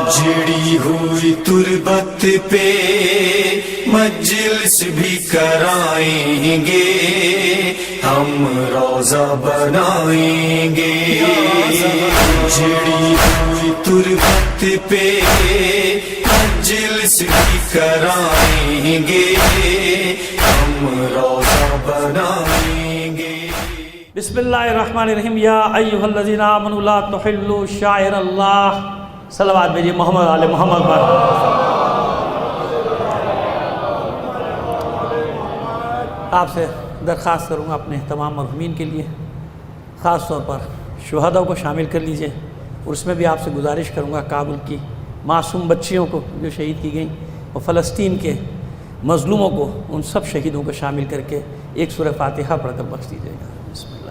جڑی ہوئی تربت پہ مجلس بھی کرائیں گے، ہم روضہ بنائیں گے۔ جڑی ہوئی تربت پہ مجلس بھی کرائیں گے، ہم روضہ بنائیں گے۔ بسم اللہ الرحمن الرحیم۔ یا ایھا الذین آمنوا لا تحلوا شعائر اللہ۔ صلوات بھیجیے محمد آل محمد پر۔ آپ سے درخواست کروں گا اپنے تمام مرحومین کے لیے، خاص طور پر شہداء کو شامل کر لیجئے، اور اس میں بھی آپ سے گزارش کروں گا کابل کی معصوم بچیوں کو جو شہید کی گئیں، اور فلسطین کے مظلوموں کو، ان سب شہیدوں کو شامل کر کے ایک سورہ فاتحہ پڑھ کر بخش دیجیے گا۔ بسم اللہ۔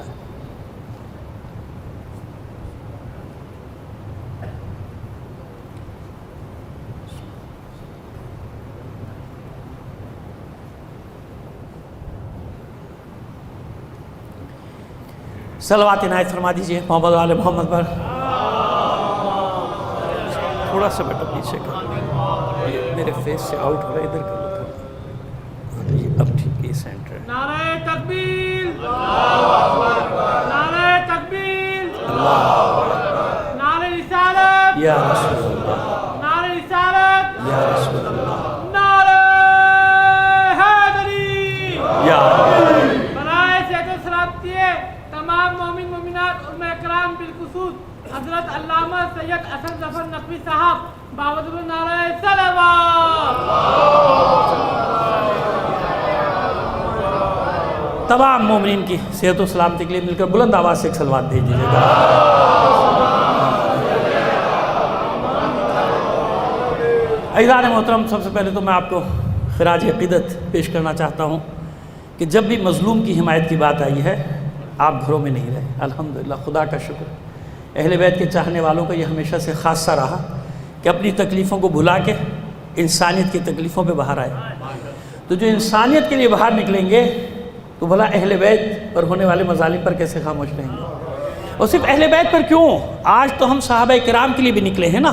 صلوات عنایت فرما دیجئے محمد آل محمد پر۔ تھوڑا سا بیٹا پیچھے کر، یہ میرے فیس سے آؤٹ ہو رہا ہے، ادھر کر لو تھوڑا۔ یہ اب ٹھیک ہے، سینٹر ہے۔ نعرہ تکبیر، نعرہ تکبیر، نعرہ رسالت، یا رسول اللہ، نعرہ رسالت، یا رسول اللہ، نعرہ حیدری۔ یا برائے صحت و سلامتی تمام مومن مومنات علماء اکرام بالخصوص حضرت علامہ سید اسد ظفر نقوی صاحب باوجود نعرہ صلوات۔ تمام مومنین کی صحت و سلامتی کے لیے مل کر بلند آواز سے ایک صلوات بھیج دیجیے گا۔ عزیزان محترم، سب سے پہلے تو میں آپ کو خراج عقیدت پیش کرنا چاہتا ہوں کہ جب بھی مظلوم کی حمایت کی بات آئی ہے، آپ گھروں میں نہیں رہے۔ الحمدللہ، خدا کا شکر، اہل بیت کے چاہنے والوں کا یہ ہمیشہ سے خاصہ رہا کہ اپنی تکلیفوں کو بھلا کے انسانیت کی تکلیفوں پہ باہر آئے۔ تو جو انسانیت کے لیے باہر نکلیں گے تو بھلا اہل بیت پر ہونے والے مظالم پر کیسے خاموش رہیں گے؟ اور صرف اہل بیت پر کیوں، آج تو ہم صحابہ کرام کے لیے بھی نکلے ہیں نا۔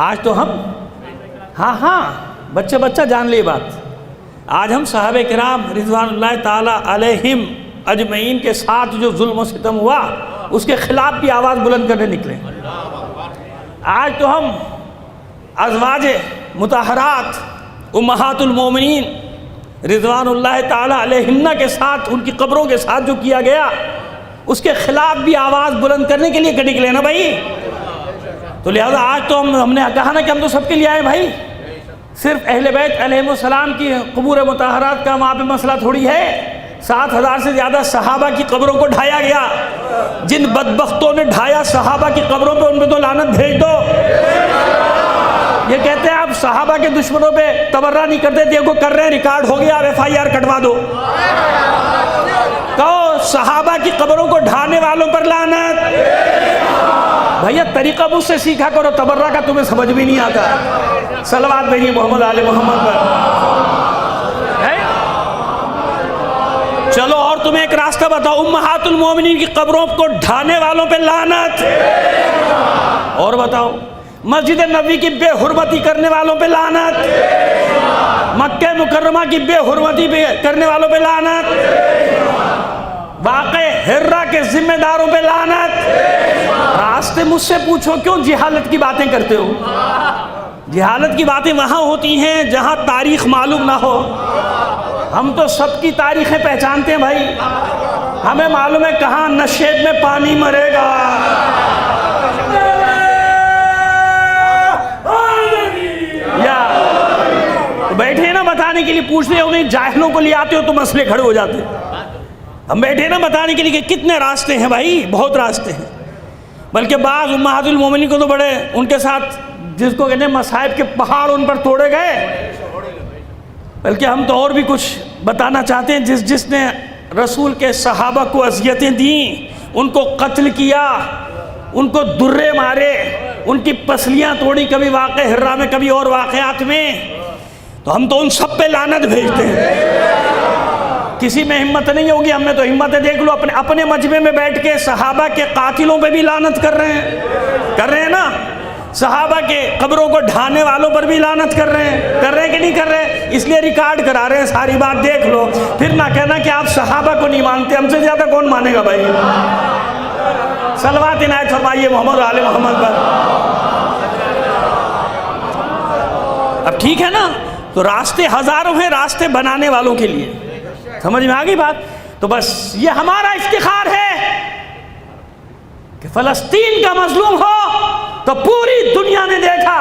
آج تو ہم ہاں بچہ جان لے بات، آج ہم صحابہ کرام رضوان اللہ تعالی علیہم اجمعین کے ساتھ جو ظلم و ستم ہوا اس کے خلاف بھی آواز بلند کرنے نکلے۔ آج تو ہم ازواج مطہرات امہات المومنین رضوان اللہ تعالی علیہن کے ساتھ، ان کی قبروں کے ساتھ جو کیا گیا اس کے خلاف بھی آواز بلند کرنے کے لیے نکلے نا بھائی۔ تو لہذا آج تو ہم نے کہا نا کہ ہم تو سب کے لیے آئے بھائی، صرف اہل بیت علیہ السلام کی قبور مطہرات کا وہاں پہ مسئلہ تھوڑی ہے۔ 7,000 سے زیادہ صحابہ کی قبروں کو ڈھایا گیا، جن بدبختوں نے ڈھایا صحابہ کی قبروں پہ، ان پہ تو لعنت بھیج دو۔ یہ کہتے ہیں آپ صحابہ کے دشمنوں پہ تبرہ نہیں کرتے، دیکھو کر رہے ہیں، ریکارڈ ہو گیا، FIR کٹوا دو۔ کہو صحابہ کی قبروں کو ڈھانے والوں پر لعنت۔ بھیا طریقہ مجھ سے سیکھا کرو، تبرہ کا تمہیں سمجھ بھی نہیں آتا۔ صلوات بھیجیے محمد آل محمد پر۔ چلو اور تمہیں ایک راستہ بتاؤ، امہات المومنین کی قبروں کو ڈھانے والوں پہ لعنت۔ اور بتاؤ، مسجد نبوی کی بے حرمتی کرنے والوں پہ لعنت، مکہ مکرمہ کی بے حرمتی کرنے والوں پہ لعنت، واقع ہرہ کے ذمہ داروں پہ لعنت۔ راستے مجھ سے پوچھو کیوں جہالت کی باتیں کرتے ہو؟ جہالت کی باتیں وہاں ہوتی ہیں جہاں تاریخ معلوم نہ ہو۔ ہم تو سب کی تاریخیں پہچانتے ہیں بھائی، ہمیں معلوم ہے کہاں نشیب میں پانی مرے گا۔ یا بیٹھے ہیں نا بتانے کے لیے، پوچھتے ہو نہیں، جاہلوں کو لے آتے ہو تو مسئلے کھڑے ہو جاتے ہیں۔ ہم بیٹھے ہیں نا بتانے کے لیے کہ کتنے راستے ہیں بھائی، بہت راستے ہیں۔ بلکہ بعض امہات المومنین کو تو بڑے ان کے ساتھ جس کو کہتے ہیں مصائب کے پہاڑ ان پر توڑے گئے۔ بلکہ ہم تو اور بھی کچھ بتانا چاہتے ہیں، جس نے رسول کے صحابہ کو اذیتیں دیں، ان کو قتل کیا، ان کو درے مارے، ان کی پسلیاں توڑی، کبھی واقع ہرہ میں کبھی اور واقعات میں، تو ہم تو ان سب پہ لعنت بھیجتے ہیں۔ کسی میں ہمت نہیں ہوگی، ہم میں تو ہمت ہے، دیکھ لو اپنے مجمع میں بیٹھ کے صحابہ کے قاتلوں پہ بھی لعنت کر رہے ہیں نا۔ صحابہ کے قبروں کو ڈھانے والوں پر بھی لعنت کر رہے ہیں کہ نہیں کر رہے؟ اس لیے ریکارڈ کرا رہے ہیں، ساری بات دیکھ لو، پھر نہ کہنا کہ آپ صحابہ کو نہیں مانتے، ہم سے زیادہ کون مانے گا بھائی؟ صلوات عنایت فرمائیے محمد و آل محمد پر۔ اب ٹھیک ہے نا، تو راستے ہزاروں ہیں راستے بنانے والوں کے لیے، سمجھ میں آگئی بات؟ تو بس یہ ہمارا افتخار ہے کہ فلسطین کا مظلوم ہو تو پوری دنیا نے دیکھا،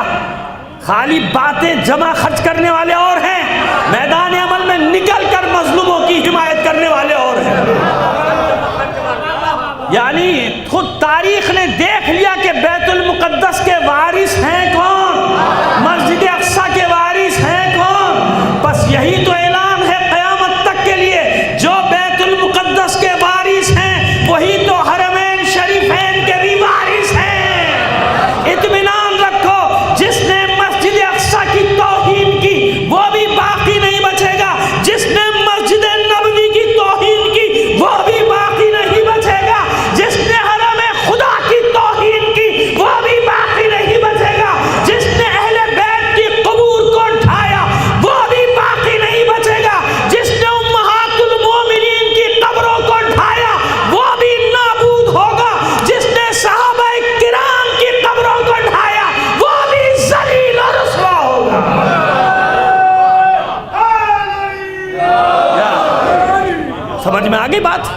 خالی باتیں جمع خرچ کرنے والے اور ہیں، میدان عمل میں نکل کر مظلوموں کی حمایت کرنے والے اور ہیں۔ یعنی خود تاریخ نے دیکھ لیا کہ بیت المقدس کے وارث ہیں کون، مسجد اقصی کے وارث ہیں کون؟ بس یہی تو اعلان ہے قیامت تک کے لیے، جو بیت المقدس کے وارث ہیں وہی تو حرمین شریفین کے بھی وارث ہیں۔ اطمینان رکھو، جس نے مسجد اقصی کی توہین کی وہ بھی باقی نہیں بچے گا، جس نے مسجد نبوی کی توہین کی وہ بھی باقی نہیں بچے گا، جس نے حرم خدا کی توہین کی وہ بھی باقی نہیں بچے گا، جس نے اہل بیت کی قبور کو ڈھایا وہ بھی باقی نہیں بچے گا، جس نے امہات المومنین کی قبروں کو ڈھایا وہ بھی نابود ہوگا، جس نے صحابہ کرام کی قبروں کو ڈھایا وہ بھی ذلیل اور رسوا ہوگا۔ سمجھ میں آگئی بات؟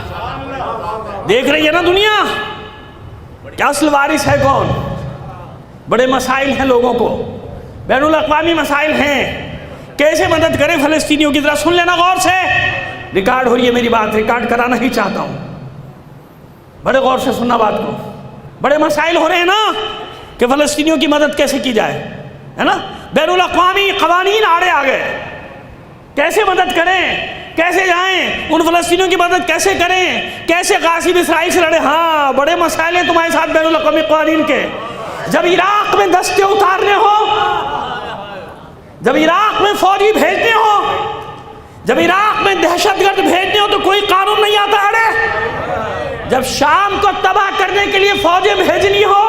دیکھ رہی ہے نا دنیا کیا اصل وارث ہے کون؟ بڑے مسائل ہیں لوگوں کو، بین الاقوامی مسائل ہیں، کیسے مدد کریں فلسطینیوں کی؟ طرح سن لینا غور سے، ریکارڈ ہو رہی ہے میری بات، ریکارڈ کرانا ہی چاہتا ہوں، بڑے غور سے سننا بات کو۔ بڑے مسائل ہو رہے ہیں نا کہ فلسطینیوں کی مدد کیسے کی جائے، ہے نا؟ بین الاقوامی قوانین آڑے آ گئے، کیسے مدد کریں، کیسے جائیں، ان فلسطینیوں کی مدد کیسے کریں، کیسے غاصب اسرائیل سے لڑے؟ ہاں بڑے مسائل ہیں تمہارے ساتھ بین الاقوامی قوانین کے۔ جب عراق میں دستے اتارنے ہو، جب عراق میں فوجی بھیجنے ہو، جب عراق میں دہشت گرد بھیجنے ہو تو کوئی قانون نہیں آتا اڑے؟ جب شام کو تباہ کرنے کے لیے فوجیں بھیجنی ہو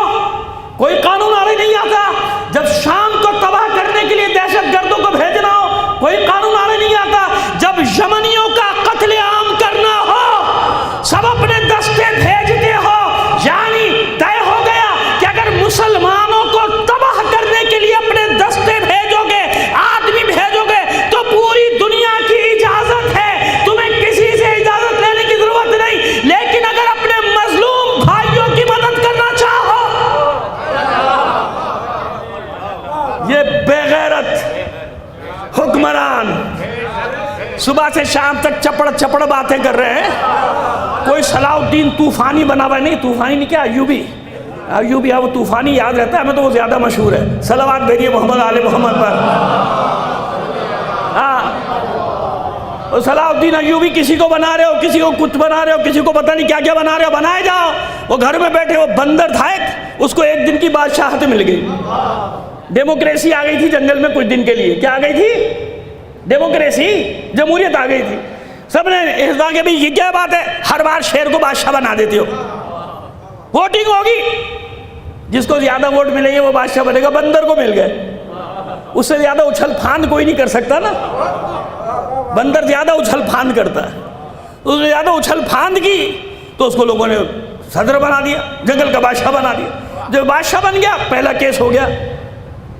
کوئی قانون آڑے نہیں آتا؟ جب شام کو تباہ کرنے کے لیے دہشت گردوں کو بھیجنا ہو کوئی قانون آڑے نہیں آتا؟ جب یمنیوں کا قتل عام کرنا ہو سب اپنے دستے بھیجتے ہو، یعنی طے ہو گیا کہ اگر مسلمانوں کو تباہ کرنے کے لیے اپنے دستے بھیجو گے، آدمی بھیجو گے تو پوری دنیا کی اجازت ہے، تمہیں کسی سے اجازت لینے کی ضرورت نہیں، لیکن اگر اپنے مظلوم بھائیوں کی مدد کرنا چاہو، یہ بے غیرت حکمران صبح سے شام تک چپڑ باتیں کر رہے ہیں۔ کوئی صلاح الدین طوفانی بنا ہوا نہیں، طوفانی نہیں کیا، ایوبی ہے وہ طوفانی یاد رہتا ہے ہمیں تو وہ زیادہ مشہور ہے۔ صلوات بھیجیے محمد آل محمد پر۔ ہاں صلاح الدین ایوبی کسی کو بنا رہے ہو، کسی کو کچھ بنا رہے ہو، کسی کو پتہ نہیں کیا کیا بنا رہے ہو، بنائے جاؤ۔ وہ گھر میں بیٹھے وہ بندر تھا ایک، اس کو ایک دن کی بادشاہت مل گئی، ڈیموکریسی آ گئی تھی جنگل میں کچھ دن کے لیے۔ کیا آ گئی تھی؟ ڈیموکریسی، جمہوریت آ گئی تھی۔ سب نے احساس کہ بھئی یہ کیا بات ہے، ہر بار شیر کو بادشاہ بنا دیتے ہو، ووٹنگ ہوگی، جس کو زیادہ ووٹ ملیں گے وہ بادشاہ بنے گا۔ بندر کو مل گئے، اس سے زیادہ اچھل پھاند کوئی نہیں کر سکتا نا، بندر زیادہ اچھل پھاند کرتا ہے، اس نے زیادہ اچھل پھاند کی تو اس کو لوگوں نے صدر بنا دیا، جنگل کا بادشاہ بنا دیا۔ جب بادشاہ بن گیا پہلا کیس ہو گیا،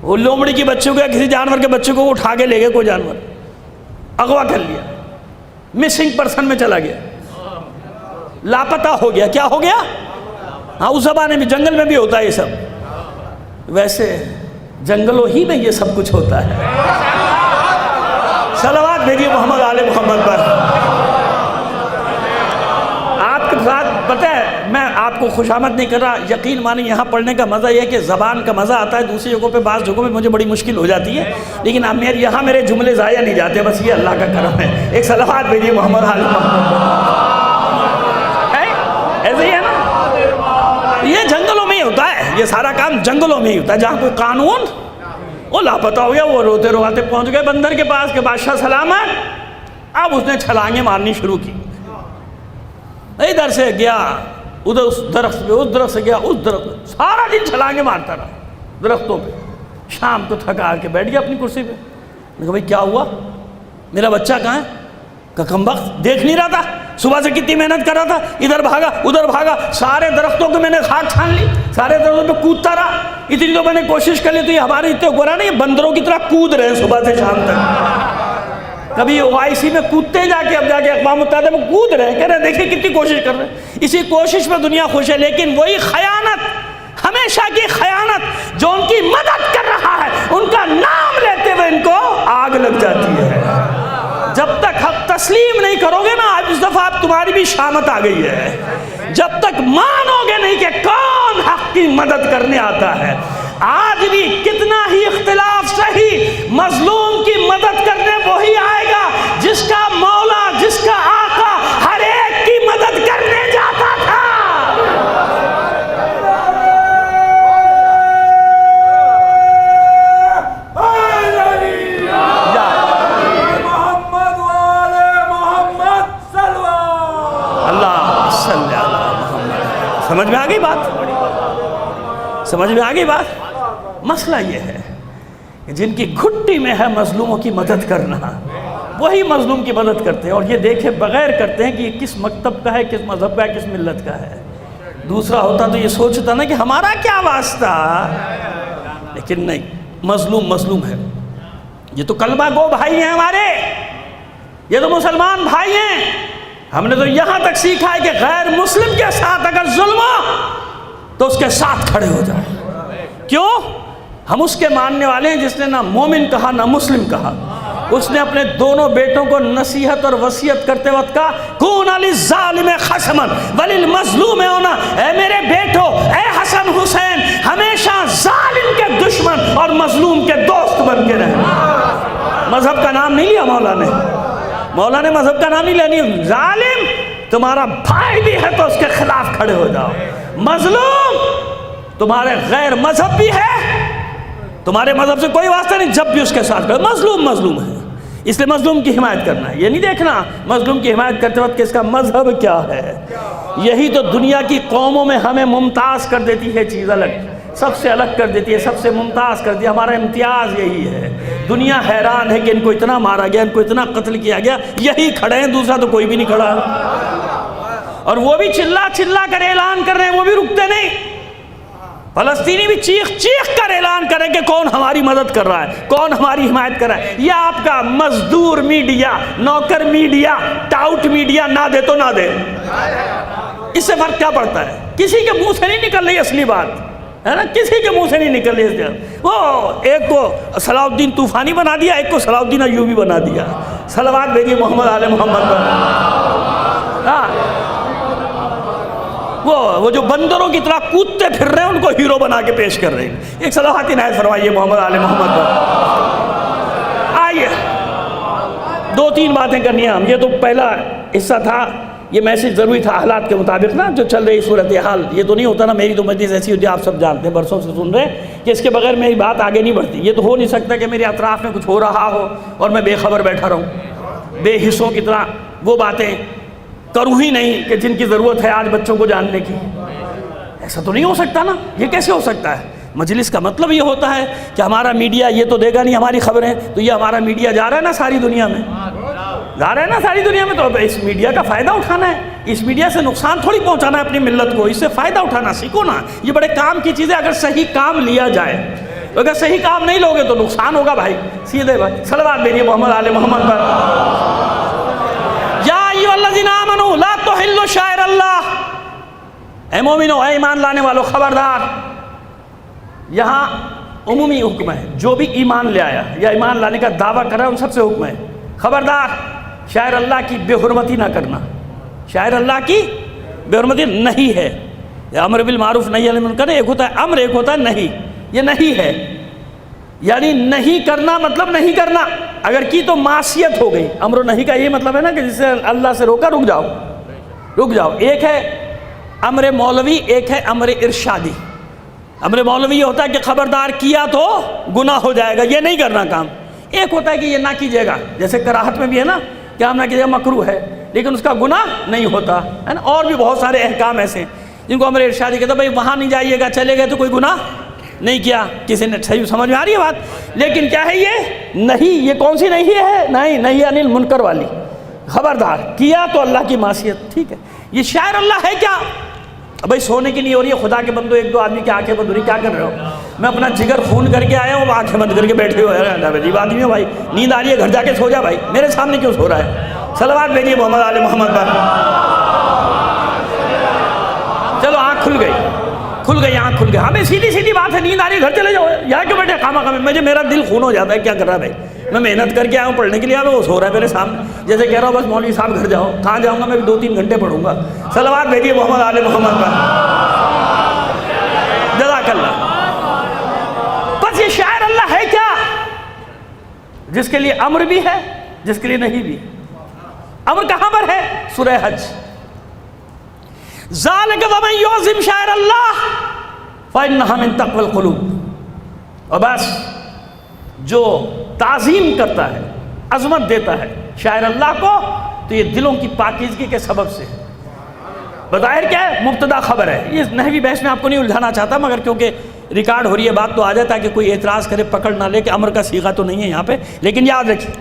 وہ لومڑی کی بچوں کو یا کسی جانور کے بچے کو اٹھا کے لے گئے، کوئی جانور اغوا کر لیا، مسنگ پرسن میں چلا گیا، لاپتہ ہو گیا۔ کیا ہو گیا؟ ہاں اس زمانے میں جنگل میں بھی ہوتا ہے یہ سب، ویسے جنگلوں ہی میں یہ سب کچھ ہوتا ہے۔ صلوات بھیجیے محمد آل محمد پر۔ آپ کے ساتھ پتہ ہے میں آپ کو خوشامد نہیں کر رہا، یقین مانیں یہاں پڑھنے کا مزہ یہ ہے کہ زبان کا مزہ آتا ہے، دوسری جگہوں پہ بعض جگہوں پہ مجھے بڑی مشکل ہو جاتی ہے، لیکن یہاں میرے جملے ضائع نہیں جاتے، بس یہ اللہ کا کرم ہے۔ ایک صلوات بھیجیے محمد آل محمد۔ ایسے ہی ہے نا، یہ جنگلوں میں ہی ہوتا ہے، یہ سارا کام جنگلوں میں ہی ہوتا ہے، جہاں کوئی قانون وہ لاپتہ ہو گیا، وہ روتے روتے پہنچ گئے بندر کے پاس کہ بادشاہ سلامت۔ اب اس نے چھلانگیں مارنی شروع کی، ادھر سے گیا ادھر، اس درخت پہ، اس درخت سے گیا اس درخت، سارا دن چھلانگیں مارتا رہا، درختوں پہ. شام کو تھکا کے بیٹھ گیا اپنی کرسی پہ. میں نے کہا بھائی کیا ہوا, میرا بچہ کہاں ہے؟ کہ کم وقت دیکھ نہیں رہا تھا, صبح سے کتنی محنت کر رہا تھا, ادھر بھاگا ادھر بھاگا, سارے درختوں کو میں نے خاک چھان لی, سارے درختوں پہ کودتا رہا. اتنی تو میں نے کوشش کر لی, تو یہ ہمارے اتنے گورا نہیں, یہ بندروں کی طرح کود رہے ہیں صبح سے شام تک. کبھی OIC میں کودتے جا کے, اب جا کے اقوام متحدہ میں کود رہے ہیں, کہہ رہے ہیں دیکھیں کتنی کوشش کر رہے ہیں. اسی کوشش میں دنیا خوش ہے, لیکن وہی خیانت, ہمیشہ کی خیانت جو ان کی مدد کر رہا ہے, ان کا نام لیتے ہوئے ان کو آگ لگ جاتی ہے. جب تک حق تسلیم نہیں کرو گے نا, آج اس دفعہ تمہاری بھی شامت آ گئی ہے, جب تک مانو گے نہیں کہ کون حق کی مدد کرنے آتا ہے. آج بھی کتنا ہی اختلاف صحیح, مظلوم کی مدد کرنے وہی آئے گا جس کا مولا, جس کا آقا ہر ایک کی مدد کرنے جاتا تھا. سمجھ میں آ گئی بات, سمجھ میں آ گئی بات. مسئلہ یہ ہے کہ جن کی گھٹی میں ہے مظلوموں کی مدد کرنا, وہی مظلوم کی مدد کرتے ہیں, اور یہ دیکھے بغیر کرتے ہیں کہ یہ کس مکتب کا ہے, کس مذہب کا ہے, کس ملت کا ہے. دوسرا ہوتا تو یہ سوچتا نا کہ ہمارا کیا واسطہ, لیکن نہیں, مظلوم مظلوم ہے. یہ تو کلمہ گو بھائی ہیں ہمارے, یہ تو مسلمان بھائی ہیں. ہم نے تو یہاں تک سیکھا ہے کہ غیر مسلم کے ساتھ اگر ظلم ہو تو اس کے ساتھ کھڑے ہو جائیں. کیوں؟ ہم اس کے ماننے والے ہیں جس نے نہ مومن کہا نہ مسلم کہا. اس نے اپنے دونوں بیٹوں کو نصیحت اور وصیت کرتے وقت کہا, کون للظالم خصما وللمظلوم ہونا, اے میرے بیٹو, اے حسن حسین, ہمیشہ ظالم کے دشمن اور مظلوم کے دوست بن کے رہنا. مذہب کا نام نہیں لیا مولا نے, مولا نے مذہب کا نام نہیں لینی. ظالم تمہارا بھائی بھی ہے تو اس کے خلاف کھڑے ہو جاؤ. مظلوم تمہارے غیر مذہب بھی ہے, تمہارے مذہب سے کوئی واسطہ نہیں, جب بھی اس کے ساتھ کھڑے. مظلوم مظلوم ہے, اس لیے مظلوم کی حمایت کرنا ہے. یہ نہیں دیکھنا مظلوم کی حمایت کرتے وقت کہ اس کا مذہب کیا ہے. یہی تو دنیا کی قوموں میں ہمیں ممتاز کر دیتی ہے چیز الگ, سب سے الگ کر دیتی ہے, سب سے ممتاز کر دیا. ہمارا امتیاز یہی ہے. دنیا حیران ہے کہ ان کو اتنا مارا گیا, ان کو اتنا قتل کیا گیا, یہی کھڑے ہیں, دوسرا تو کوئی بھی نہیں کھڑا. اور وہ بھی چلا چلا کر اعلان کر رہے ہیں, وہ بھی رکتے نہیں. فلسطینی بھی چیخ چیخ کر اعلان کریں کہ کون ہماری مدد کر رہا ہے, کون ہماری حمایت کر رہا ہے. یہ آپ کا مزدور میڈیا, نوکر میڈیا, ٹاؤٹ میڈیا نہ دے تو نہ دے, اس سے فرق کیا پڑتا ہے؟ کسی کے منہ سے نہیں نکل رہی اصلی بات ہے نا, کسی کے منہ سے نہیں نکل رہی. وہ ایک کو صلاح الدین طوفانی بنا دیا, ایک کو صلاح الدین ایوبی بنا دیا. صلوات بھیجیے محمد آل محمد پر. ہاں, وہ جو بندروں کی طرح کودتے پھر رہے ہیں ان کو ہیرو بنا کے پیش کر رہے ہیں. ایک صلوات عنایت فرمائیے محمد آل محمد پر. آئیے دو تین باتیں کرنی ہیں ہم. یہ تو پہلا حصہ تھا, یہ میسج ضروری تھا حالات کے مطابق نا, جو چل رہی صورتحال. یہ تو نہیں ہوتا نا, میری تو مجلس ایسی ہوتی ہے, آپ سب جانتے ہیں, برسوں سے سن رہے ہیں کہ اس کے بغیر میری بات آگے نہیں بڑھتی. یہ تو ہو نہیں سکتا کہ میرے اطراف میں کچھ ہو رہا ہو اور میں بے خبر بیٹھا رہوں, بے حصوں کی طرح وہ باتیں کروں ہی نہیں کہ جن کی ضرورت ہے آج بچوں کو جاننے کی. ایسا تو نہیں ہو سکتا نا, یہ کیسے ہو سکتا ہے؟ مجلس کا مطلب یہ ہوتا ہے کہ ہمارا میڈیا یہ تو دے گا نہیں ہماری خبریں, تو یہ ہمارا میڈیا جا رہا ہے نا ساری دنیا میں, جا رہا ہے نا ساری دنیا میں, تو اس میڈیا کا فائدہ اٹھانا ہے. اس میڈیا سے نقصان تھوڑی پہنچانا ہے اپنی ملت کو, اس سے فائدہ اٹھانا سیکھو نا. یہ بڑے کام کی چیز ہے اگر صحیح کام لیا جائے. اگر صحیح کام نہیں لوگے تو نقصان ہوگا بھائی, سیدھے بھائی. صلوات بھیجیے محمد آل محمد پر. یا ایھا الذین آمنوا لا تحلوا شعائر اللہ, اے مومنو, اے ایمان لانے والو, خبردار. یہاں عمومی حکم ہے, جو بھی ایمان لے آیا یا ایمان لانے کا دعویٰ کر رہا ہے ان سب سے حکم ہے, خبردار شاعر اللہ کی بے حرمتی نہ کرنا. شاعر اللہ کی بے حرمتی نہیں ہے. امر بالمعروف نہی عن المنکر, ایک ہوتا ہے امر, ایک ہوتا ہے نہیں. یہ نہیں ہے, یعنی نہیں کرنا مطلب نہیں کرنا. اگر کی تو معصیت ہو گئی. امر و نہیں کا یہ مطلب ہے نا کہ جس سے اللہ سے روکا رک جاؤ, رک جاؤ. ایک ہے امر مولوی, ایک ہے امر ارشادی. امر مولوی یہ ہوتا ہے کہ خبردار کیا تو گناہ ہو جائے گا, یہ نہیں کرنا کام. ایک ہوتا ہے کہ یہ نہ کیجیے گا, جیسے کراہت میں بھی ہے نا کہ ہم نہ کیجیے گا, مکروہ ہے لیکن اس کا گناہ نہیں ہوتا ہے نا. اور بھی بہت سارے احکام ایسے ہیں جن کو امر ارشادی کہتا ہے, بھائی وہاں نہیں جائیے گا, چلے گئے تو کوئی گناہ نہیں کیا کسی نے صحیح سمجھ میں آ رہی ہے بات؟ لیکن کیا ہے یہ نہیں، یہ کون سی نہیں ہے؟ نہیں انل منکر والی، خبردار کیا تو اللہ کی معصیت، ٹھیک ہے۔ یہ شاعر اللہ ہے کیا؟ بھائی سونے کی نہیں ہو رہی ہے، خدا کے بندو ایک دو آدمی کی آنکھیں بند ہو رہی، کیا کر رہے ہو؟ میں اپنا جگر خون کر کے آیا ہوں، آنکھیں بند کر کے بیٹھے ہوئے عجیب آدمی ہو بھائی، نیند آ رہی ہے گھر جا کے سو جا بھائی، میرے سامنے کیوں سو رہا ہے؟ صلوات بھیجیے محمد آل محمد پر۔ چلو آنکھ کھل گئی آنکھ کھل گئی، ہمیں سیدھی بات ہے، نیند آ رہی ہے گھر چلے جاؤ، یہاں کیوں بیٹھے خامہ خامہ؟ مجھے میرا دل خون ہو جاتا ہے، کیا کر رہا ہے بھائی؟ میں محنت کر کے آیا ہوں پڑھنے کے لیے، وہ سو رہا ہے میرے سامنے، جیسے کہہ رہا ہوں بس مولوی صاحب گھر جاؤ، کہاں جاؤں گا میں بھی 2-3 گھنٹے پڑھوں گا۔ صلوات بھیجیے محمد آل محمد پر، جزاک اللہ۔ بس یہ شاعر اللہ ہے کیا؟ جس کے لیے امر بھی ہے، جس کے لیے نہیں بھی۔ امر کہاں پر ہے؟ سورہ حج، ذالک ومن یعظم شعائر اللہ فإنہا من تقوی القلوب۔ اور بس جو تعظیم کرتا ہے، عظمت دیتا ہے شاعر اللہ کو، تو یہ دلوں کی پاکیزگی کے سبب سے ہے۔ بظاہر کیا ہے؟ مبتدا خبر ہے۔ یہ نحوی بحث میں آپ کو نہیں الجھانا چاہتا، مگر کیونکہ ریکارڈ ہو رہی ہے بات تو آ جائے تاکہ کوئی اعتراض کرے پکڑ نہ لے کہ امر کا صیغہ تو نہیں ہے یہاں پہ۔ لیکن یاد رکھیے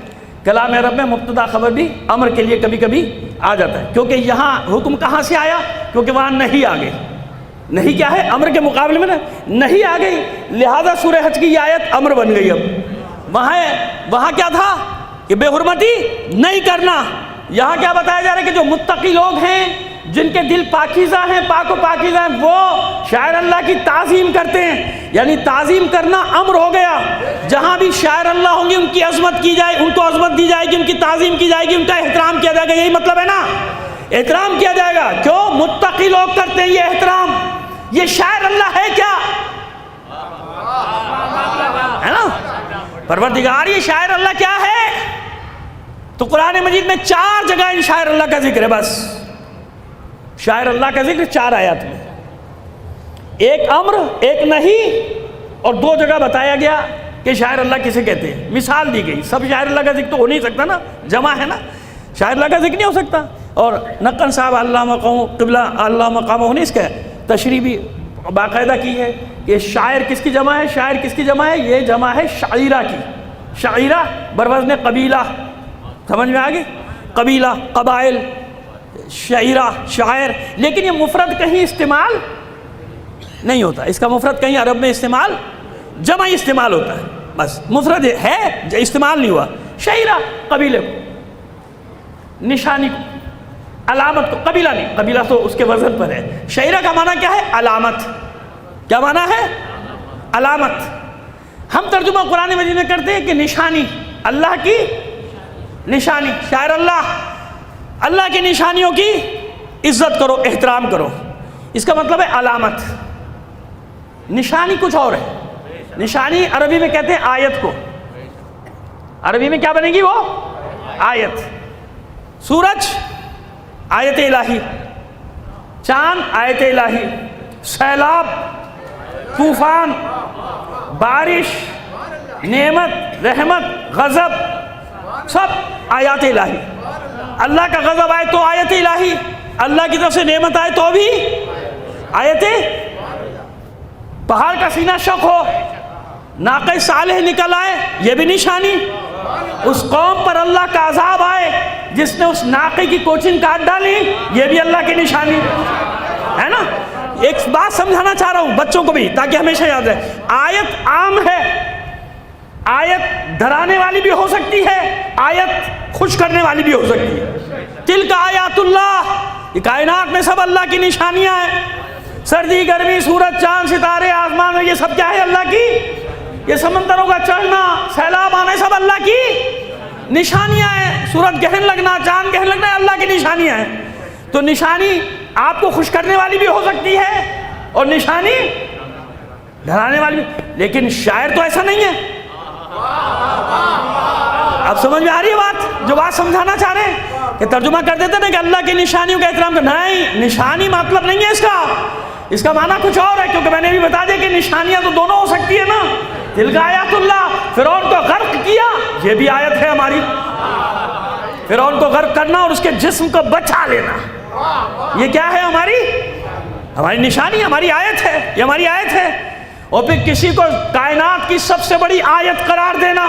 کلام عرب میں مبتدا خبر بھی امر کے لیے کبھی کبھی آ جاتا ہے، کیونکہ یہاں حکم کہاں سے آیا؟ کیونکہ وہاں نہیں آ گئی۔ نہیں کیا ہے؟ امر کے مقابلے میں نہیں آ گئی، لہذا سورہ حج کی یہ آیت امر بن گئی۔ اب وہاں کیا تھا کہ بے حرمتی نہیں کرنا، یہاں کیا بتایا جا رہا ہے کہ جو متقی لوگ ہیں، جن کے دل پاکیزہ ہیں، پاک و پاکیزہ ہیں، وہ شاعر اللہ کی تعظیم کرتے ہیں، یعنی تعظیم کرنا امر ہو گیا۔ جہاں بھی شاعر اللہ ہوں گے ان کی عظمت کی جائے، ان کو عظمت دی جائے گی، ان کی تعظیم کی جائے گی، ان کا احترام کیا جائے گا، یہی مطلب ہے نا، احترام کیا جائے گا۔ کیوں؟ متقی لوگ کرتے ہیں یہ احترام۔ یہ شاعر اللہ ہے کیا؟ ہے نا؟ پروردگار یہ شاعر اللہ کیا ہے؟ تو قرآن مجید میں 4 جگہ ان شاعر اللہ کا ذکر ہے، بس شاعر اللہ کا ذکر 4 آیات میں، ایک امر، ایک نہیں، اور 2 جگہ بتایا گیا کہ شاعر اللہ کسے کہتے ہیں، مثال دی گئی۔ سب شاعر اللہ کا ذکر تو ہو نہیں سکتا نا، جمع ہے نا، شاعر اللہ کا ذکر نہیں ہو سکتا۔ اور نقن صاحب اللہ مقام قبلہ اللہ مقامہ نے اس کا تشریح بھی باقاعدہ کی ہے کہ شاعر کس کی جمع ہے، شاعر کس کی جمع ہے؟ یہ جمع ہے شاعرہ کی۔ شاعرہ بروزن قبیلہ، سمجھ میں آگے؟ قبیلہ، قبائل، شاعرہ، شاعر۔ لیکن یہ مفرد کہیں استعمال نہیں ہوتا، اس کا مفرد کہیں عرب میں استعمال، جمع استعمال ہوتا ہے، بس مفرد ہے استعمال نہیں ہوا۔ شاعرہ قبیلے کو، نشانی کو، علامت کو، قبیلہ نہیں، قبیلہ تو اس کے وزن پر ہے۔ شاعرہ کا معنی کیا ہے؟ علامت۔ کیا معنی ہے؟ علامت۔ ہم ترجمہ قرآن مجید میں کرتے ہیں کہ نشانی، اللہ کی نشانی۔ شاعر اللہ کی نشانیوں کی عزت کرو، احترام کرو، اس کا مطلب ہے علامت۔ نشانی کچھ اور ہے، نشانی عربی میں کہتے ہیں آیت کو، عربی میں کیا بنے گی وہ؟ آیت۔ سورج آیت الہی، چاند آیت الہی، سیلاب، طوفان، بارش، نعمت، رحمت، غضب، سب آیات الہی۔ اللہ کا غضب آئے تو آیت الہی، اللہ کی طرف سے نعمت آئے تو بھی آیت۔ پہاڑ کا سینہ شق ہو، ناقہ صالح نکل آئے، یہ بھی نشانی۔ اس قوم پر اللہ کا عذاب آئے جس نے اس ناقے کی کوچن کاٹ ڈالی، یہ بھی اللہ کی نشانی ہے نا۔ ایک بات سمجھانا چاہ رہا ہوں بچوں کو بھی تاکہ ہمیشہ یاد رہے، آیت عام ہے، آیت ڈرانے والی بھی ہو سکتی ہے، آیت خوش کرنے والی بھی ہو سکتی ہے۔ تلک آیات اللہ، یہ کائنات میں سب اللہ کی نشانیاں ہیں، سردی، گرمی، سورج، چاند، ستارے، آسمان، یہ سب کیا ہے؟ اللہ کی۔ یہ سمندروں کا چڑھنا، سیلاب آنا، سب اللہ کی نشانیاں ہیں۔ سورج گہن لگنا، چاند گہن لگنا، اللہ کی نشانیاں ہیں۔ تو نشانی آپ کو خوش کرنے والی بھی ہو سکتی ہے اور نشانی ڈرانے والی بھی، لیکن شاعر تو ایسا نہیں ہے۔ اب سمجھ میں آ رہی ہے بات؟ جو بات سمجھانا چاہ رہے ہیں کہ ترجمہ کر دیتے نا کہ اللہ کی نشانیوں کا احترام کرنا، نہیں، نشانی مطلب نہیں ہے اس کا معنی کچھ اور ہے، کیونکہ میں نے بھی بتا دیا کہ نشانیاں تو دونوں ہو سکتی ہے نا۔ تلک آیات اللہ، فرعون کو غرق کیا، یہ بھی آیت ہے ہماری۔ فرعون کو غرق کرنا اور اس کے جسم کو بچا لینا، یہ کیا ہے؟ ہماری نشانی، ہماری آیت ہے، یہ ہماری آیت ہے۔ اور پھر کسی کو کائنات کی سب سے بڑی آیت قرار دینا،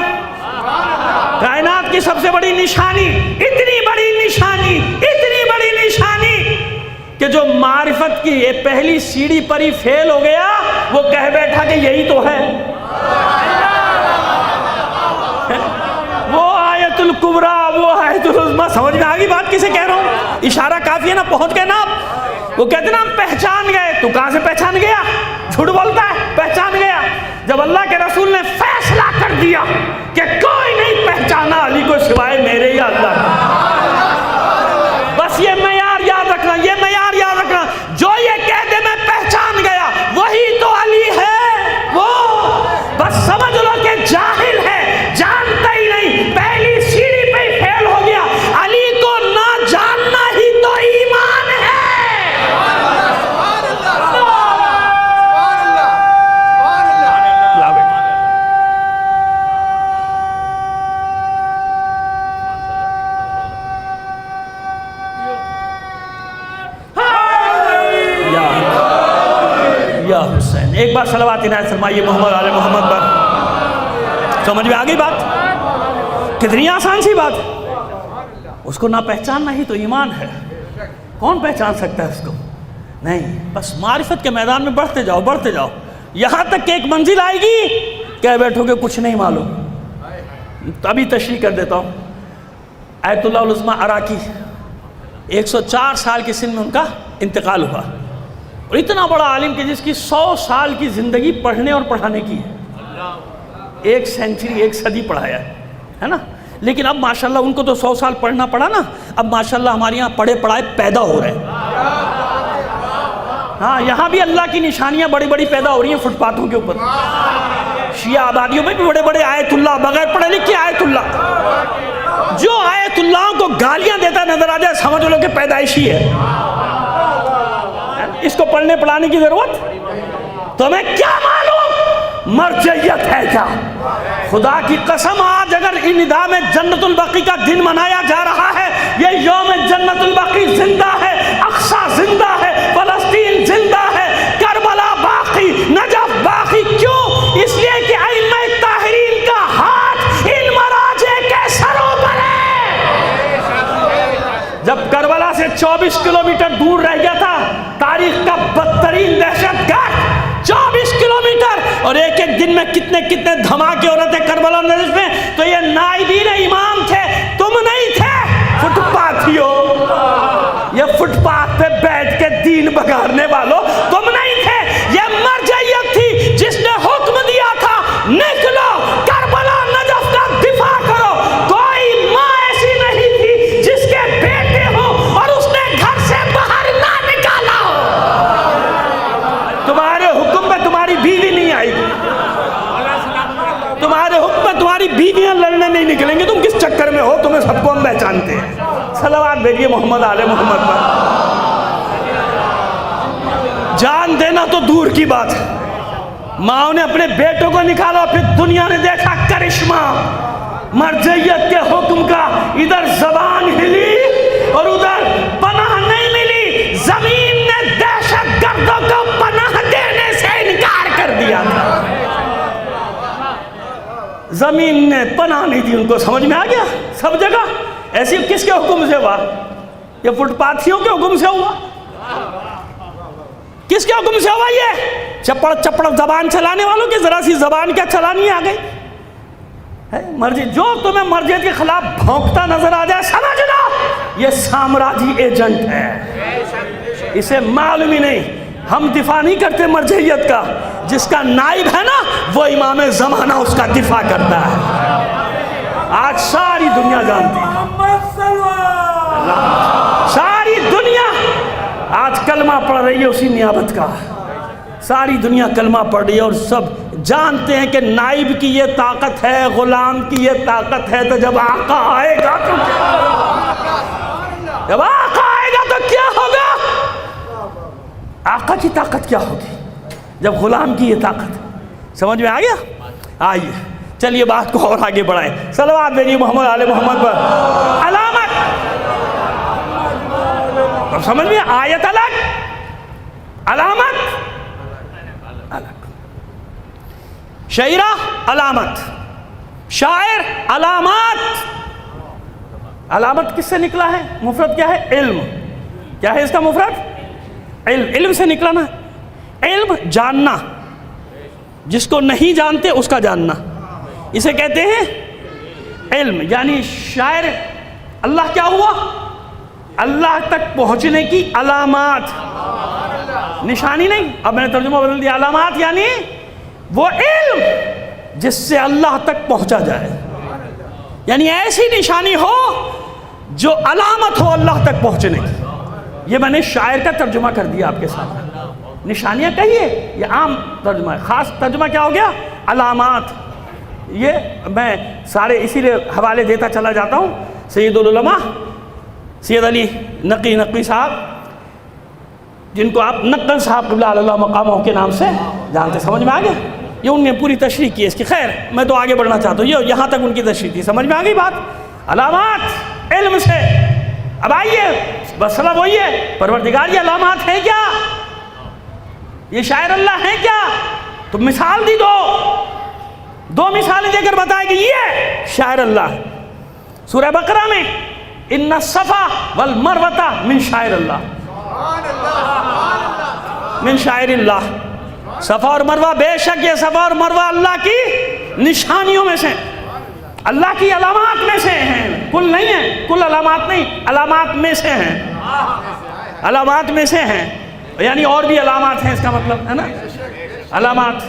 کائنات کی سب سے بڑی نشانی، اتنی بڑی نشانی، اتنی بڑی نشانی کہ جو معرفت کی یہ پہلی سیڑھی پر ہی فیل ہو گیا وہ کہہ بیٹھا کہ یہی تو ہے، وہ آیت الکبریٰ، وہ آیت العظمیٰ. سمجھ میں آگئی بات کسے کہہ رہا ہوں؟ اشارہ کافی ہے نا، پہنچ گئے نا آپ. وہ کہتے نا ہم پہچان گئے. تو کہاں سے پہچان گیا؟ جھوٹ بولتا ہے، پہچان گیا جب اللہ کے رسول نے فیصلہ کر دیا کہ کوئی نہیں پہچانا علی کو سوائے میرے یا اللہ کا. بس یہ معیار یاد رکھنا، یہ معیار یاد رکھنا، جو یہ کہہ دے میں پہچان گیا وہی تو علی ہے. وہ بس سمجھ لو کہ جاہل ہے، جانتا ہی نہیں، پہلی سیڑھی پہ ہی فیل ہو گیا. علی کو نہ جاننا ہی تو ایمان ہے. یا حسین، ایک بار صلوات عنایت فرمائیے محمد آل محمد پر. سمجھ میں آگئی بات؟ کتنی آسان سی بات. اس کو نہ پہچاننا ہی تو ایمان ہے. کون پہچان سکتا ہے اس کو؟ نہیں. بس معرفت کے میدان میں بڑھتے جاؤ، بڑھتے جاؤ، یہاں تک کہ ایک منزل آئے گی کہہ بیٹھو کہ کچھ نہیں معلوم. تو ابھی تشریح کر دیتا ہوں. آیت اللہ العظمیٰ عراقی 104 سال کی سن میں ان کا انتقال ہوا، اور اتنا بڑا عالم کہ جس کی 100 سال کی زندگی پڑھنے اور پڑھانے کی ہے. 1 سینچری، 1 صدی پڑھایا ہے نا. لیکن اب ماشاءاللہ ان کو تو 100 سال پڑھنا پڑا نا، اب ماشاءاللہ ہمارے یہاں پڑھے پڑھائے پیدا ہو رہے ہیں. ہاں یہاں بھی اللہ کی نشانیاں بڑی بڑی پیدا ہو رہی ہیں فٹ پاتھوں کے اوپر. شیعہ آبادیوں میں بھی بڑے بڑے آیت اللہ، بغیر پڑھے لکھے آیت اللہ. جو آیت اللہ کو گالیاں دیتا نظر آ جائے سمجھ لو کہ پیدائشی ہے. اس کو پڑھنے پڑھانے کی ضرورت؟ تمہیں کیا معلوم مرجعیت ہے کیا؟ خدا کی قسم آج اگر ان نظام جنت البقیع کا دن منایا جا رہا ہے، یہ یوم جنت البقیع زندہ ہے، اقصی زندہ ہے، فلسطین زندہ ہے، کربلا باقی، نجف باقی. کیوں؟ اس لیے کہ ائمہ طاہرین کا ہاتھ ان مراجع کے سروں پر ہے. جب کربلا سے 24 کلومیٹر دور رہ گیا تھا تاریخ کا بدترین دہشت گرد، 24 کلومیٹر، اور ایک ایک دن میں کتنے کتنے دھماکے ہو رہے تھے کربلا اور نجف میں. تو یہ نائبین امام تھے، تم نہیں تھے. فٹ پاتھیو، یہ فٹ پاتھ پہ بیٹھ کے دین بگاڑنے والوں تم نہیں تھے. یہ مرجعیت تھی جس نے حکم دیا تھا نکلو کربلا نجف کا دفاع کرو. کوئی ماں ایسی نہیں تھی جس کے بیٹے ہو اور اس نے گھر سے باہر نہ نکالا ہو. تمہارے حکم میں تمہاری بیوی نہیں آئے گی، تمہارے حکم میں تمہاری بیویاں لڑنے نہیں نکلیں گی. تم کس چکر میں ہو؟ تمہیں سب کو ہم پہچانتے ہیں. صلوات بھیجیے محمد آل محمد پر. جان دینا تو دور کی بات ہے، ماں نے اپنے بیٹوں کو نکالا، پھر دنیا نے دیکھا کرشمہ مرجعیت کے حکم کا. ادھر زبان ہلی اور ادھر پناہ نہیں ملی. زمین نے دہشت گردوں کو پناہ دینے سے انکار کر دیا تھا. زمین نے پناہ نہیں دی ان کو. سمجھ میں آ گیا؟ سب جگہ ایسی کس کے حکم سے ہوا؟ یہ فٹ پاتھیوں کے حکم سے ہوا. کس کے حکم سے ہوا؟ یہ چپڑ چپڑ زبان چلانے والوں کی ذرا سی زبان کیا چلانی آ گئی. مرضی جو تمہیں مرجعیت کے خلاف بھونکتا نظر آ جائے سمجھ لو یہ سامراجی ایجنٹ ہے. اسے معلوم ہی نہیں. ہم دفاع نہیں کرتے مرجعیت کا، جس کا نائب ہے نا وہ امام زمانہ اس کا دفاع کرتا ہے. آج ساری دنیا جانتی ہے، ساری دنیا آج کلمہ پڑھ رہی ہے اسی نیابت کا. ساری دنیا کلمہ پڑھ رہی ہے اور سب جانتے ہیں کہ نائب کی یہ طاقت ہے، غلام کی یہ طاقت ہے. تو جب آقا آئے گا تو جب آقا آئے گا تو کیا ہوگا؟ آقا کی طاقت کیا ہوگی جب غلام کی یہ طاقت. سمجھ میں آ گیا؟ آئیے چلیے بات کو اور آگے بڑھائیں. صلوات بھیجیے محمد آل محمد پر. علامت سمجھ میں، آیت الگ، علامت الگ. شعیرہ علامت، شاعر علامات. علامت کس سے نکلا ہے؟ مفرد کیا ہے؟ علم. کیا ہے اس کا مفرد؟ علم. علم سے نکلا نا. علم جاننا، جس کو نہیں جانتے اس کا جاننا، اسے کہتے ہیں علم. یعنی شاعر اللہ کیا ہوا؟ اللہ تک پہنچنے کی علامات، نشانی نہیں. اب میں نے ترجمہ بدل دیا. علامات یعنی وہ علم جس سے اللہ تک پہنچا جائے، یعنی ایسی نشانی ہو جو علامت ہو اللہ تک پہنچنے کی. یہ میں نے شاعر کا ترجمہ کر دیا آپ کے سامنے. نشانیاں کہیے، یہ عام ترجمہ ہے. خاص ترجمہ کیا ہو گیا؟ علامات. یہ میں سارے اسی لیے حوالے دیتا چلا جاتا ہوں. سید العلماء سید علی نقوی صاحب، جن کو آپ نقل صاحب قبلہ اللہ مقامہ کے نام سے جانتے، سمجھ میں آ گیا؟ یہ ان نے پوری تشریح کی اس کی. خیر میں تو آگے بڑھنا چاہتا ہوں. یہ یہاں تک ان کی تشریح تھی. سمجھ میں آ گئی بات؟ علامات علم سے. اب آئیے مسئلہ وہی ہے، پروردگار یہ علامات ہیں کیا؟ یہ شاعر اللہ ہیں کیا؟ تو مثال دی دو مثالیں دے کر بتائے کہ یہ شاعر اللہ ہے. سورہ بقرہ میں ان الصفا والمروہ من شاعر اللہ، من شاعر اللہ. صفا اور مروہ، بے شک یہ صفا اور مروہ اللہ کی نشانیوں میں سے، اللہ کی علامات میں سے ہیں. کل نہیں ہے، کل علامات نہیں، علامات میں سے ہیں. علامات میں سے ہیں یعنی اور بھی علامات ہیں، اس کا مطلب ہے نا علامات.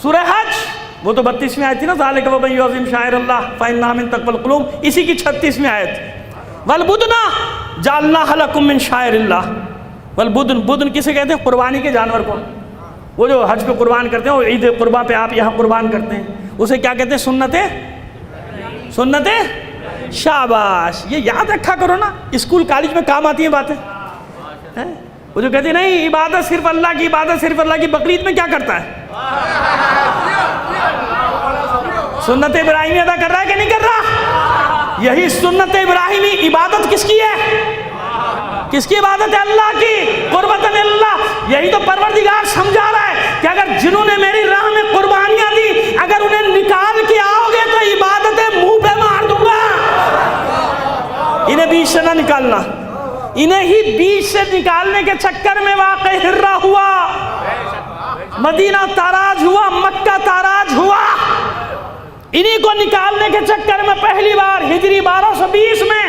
سورہ حج وہ تو 32ویں آیت تھی نا، ذالک ومن یعظم شعائر اللہ فإنہا من تقوی القلوب، اسی کی 36ویں آیت. والبدن جعلناھا لکم من شعائر اللہ. والبدن، بدن کسے کہتے ہیں؟ قربانی کے جانور کو. وہ جو حج پہ قربان کرتے ہیں، وہ عید قربا پہ آپ یہاں قربان کرتے ہیں، اسے کیا کہتے ہیں؟ سنت شاباش. یہ یاد رکھا کرو نا، اسکول کالج میں کام آتی ہیں باتیں. وہ جو کہتے ہیں نہیں عبادت صرف اللہ کی، عبادت صرف اللہ کی، بقرعید میں کیا کرتا ہے؟ سنت ابراہیمی ادا کر رہا ہے کہ نہیں کر رہا؟ یہی سنت ابراہیمی عبادت کس کی ہے؟ کس کی عبادت ہے؟ اللہ کی، قربتاً اللہ. یہی تو پروردگار سمجھا رہا ہے کہ اگر جنہوں نے میری راہ میں قربانیاں دی، اگر انہیں نکال کے آؤ گے تو عبادتیں منہ پہ مار دوں گا. انہیں بیچ سے نہ نکالنا. انہیں ہی بیچ سے نکالنے کے چکر میں واقع ہرہ ہوا، مدینہ تاراج ہوا، مکہ تاراج ہوا. انہی کو نکالنے کے چکر میں پہلی بار ہجری 1220 میں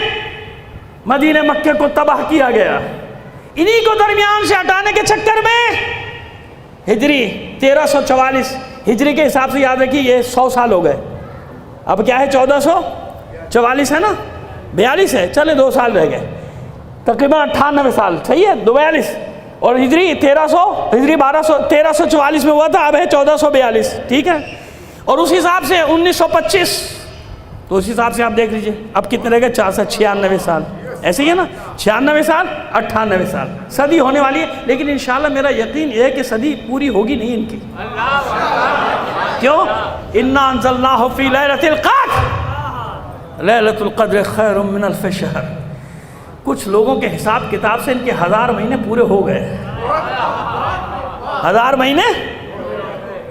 مدینہ مکہ کو تباہ کیا گیا. انہی کو درمیان سے ہٹانے کے چکر میں ہجری 1344 ہجری کے حساب سے یاد رکھیے یہ 100 سال ہو گئے. اب کیا ہے 1444 ہے نا، 42 ہے، چلے 2 سال رہ گئے، تقریباً 98 سال. صحیح ہے، 42 اور ہجری 1344 میں ہوا تھا، اب ہے 1442. ٹھیک ہے. اور اس حساب سے 1925، تو اس حساب سے آپ دیکھ لیجئے اب کتنے رہ گئے؟ 496 سال. ایسے ہی ہے نا، 96 سال 98 سال، صدی ہونے والی ہے. لیکن انشاءاللہ میرا یقین یہ ہے کہ صدی پوری ہوگی نہیں ان کی. کیوں؟ اِنَّا أَنزَلْنَاهُ فِي لَيْلَةِ الْقَدْرِ لَيْلَةُ الْقَدْرِ خَيْرٌ مِّنَ الْفِ شَهْرٍ. کچھ لوگوں کے حساب کتاب سے ان کے 1000 مہینے پورے ہو گئے. 1000 مہینے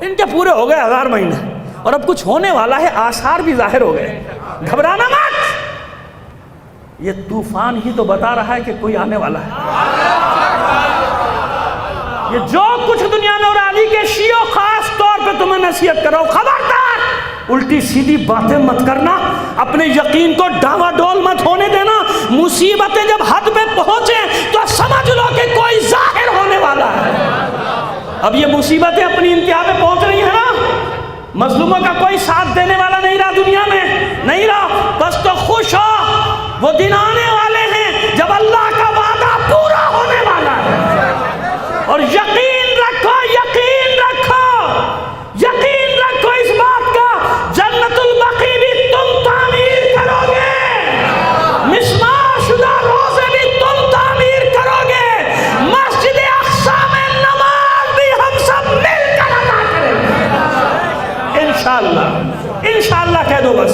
ان کے پورے ہو گئے، 1000 مہینے. اور اب کچھ ہونے والا ہے، آثار بھی ظاہر ہو گئے. گھبرانا مت، یہ طوفان ہی تو بتا رہا ہے کہ کوئی آنے والا ہے. یہ جو کچھ دنیا میں ہو رہا، علی کے شیعوں خاص طور پہ تمہیں نصیحت کر رہا ہوں، خبردار الٹی سیدھی باتیں مت کرنا، اپنے یقین کو ڈاواڈول مت ہونے دینا. مصیبتیں جب حد پہ پہنچیں تو سمجھ لو کہ کوئی ظاہر ہونے والا ہے. اب یہ مصیبتیں اپنی انتہا پہ پہنچ رہی ہیں نا، مظلوموں کا کوئی ساتھ دینے والا نہیں رہا دنیا میں، نہیں رہا. بس تو خوش ہو، وہ دن آنے والے ہیں جب اللہ کا وعدہ پورا ہونے والا ہے. اور یقین رکھو، یقین رکھو، یقین رکھو اس بات کا، جنت البقیع بھی تم تعمیر کرو گے، مسمار شدہ روزے بھی تم تعمیر کرو گے، مسجد اقصی میں نماز بھی ہم سب مل کر ادا کریں گے انشاءاللہ. انشاءاللہ کہہ دو بس.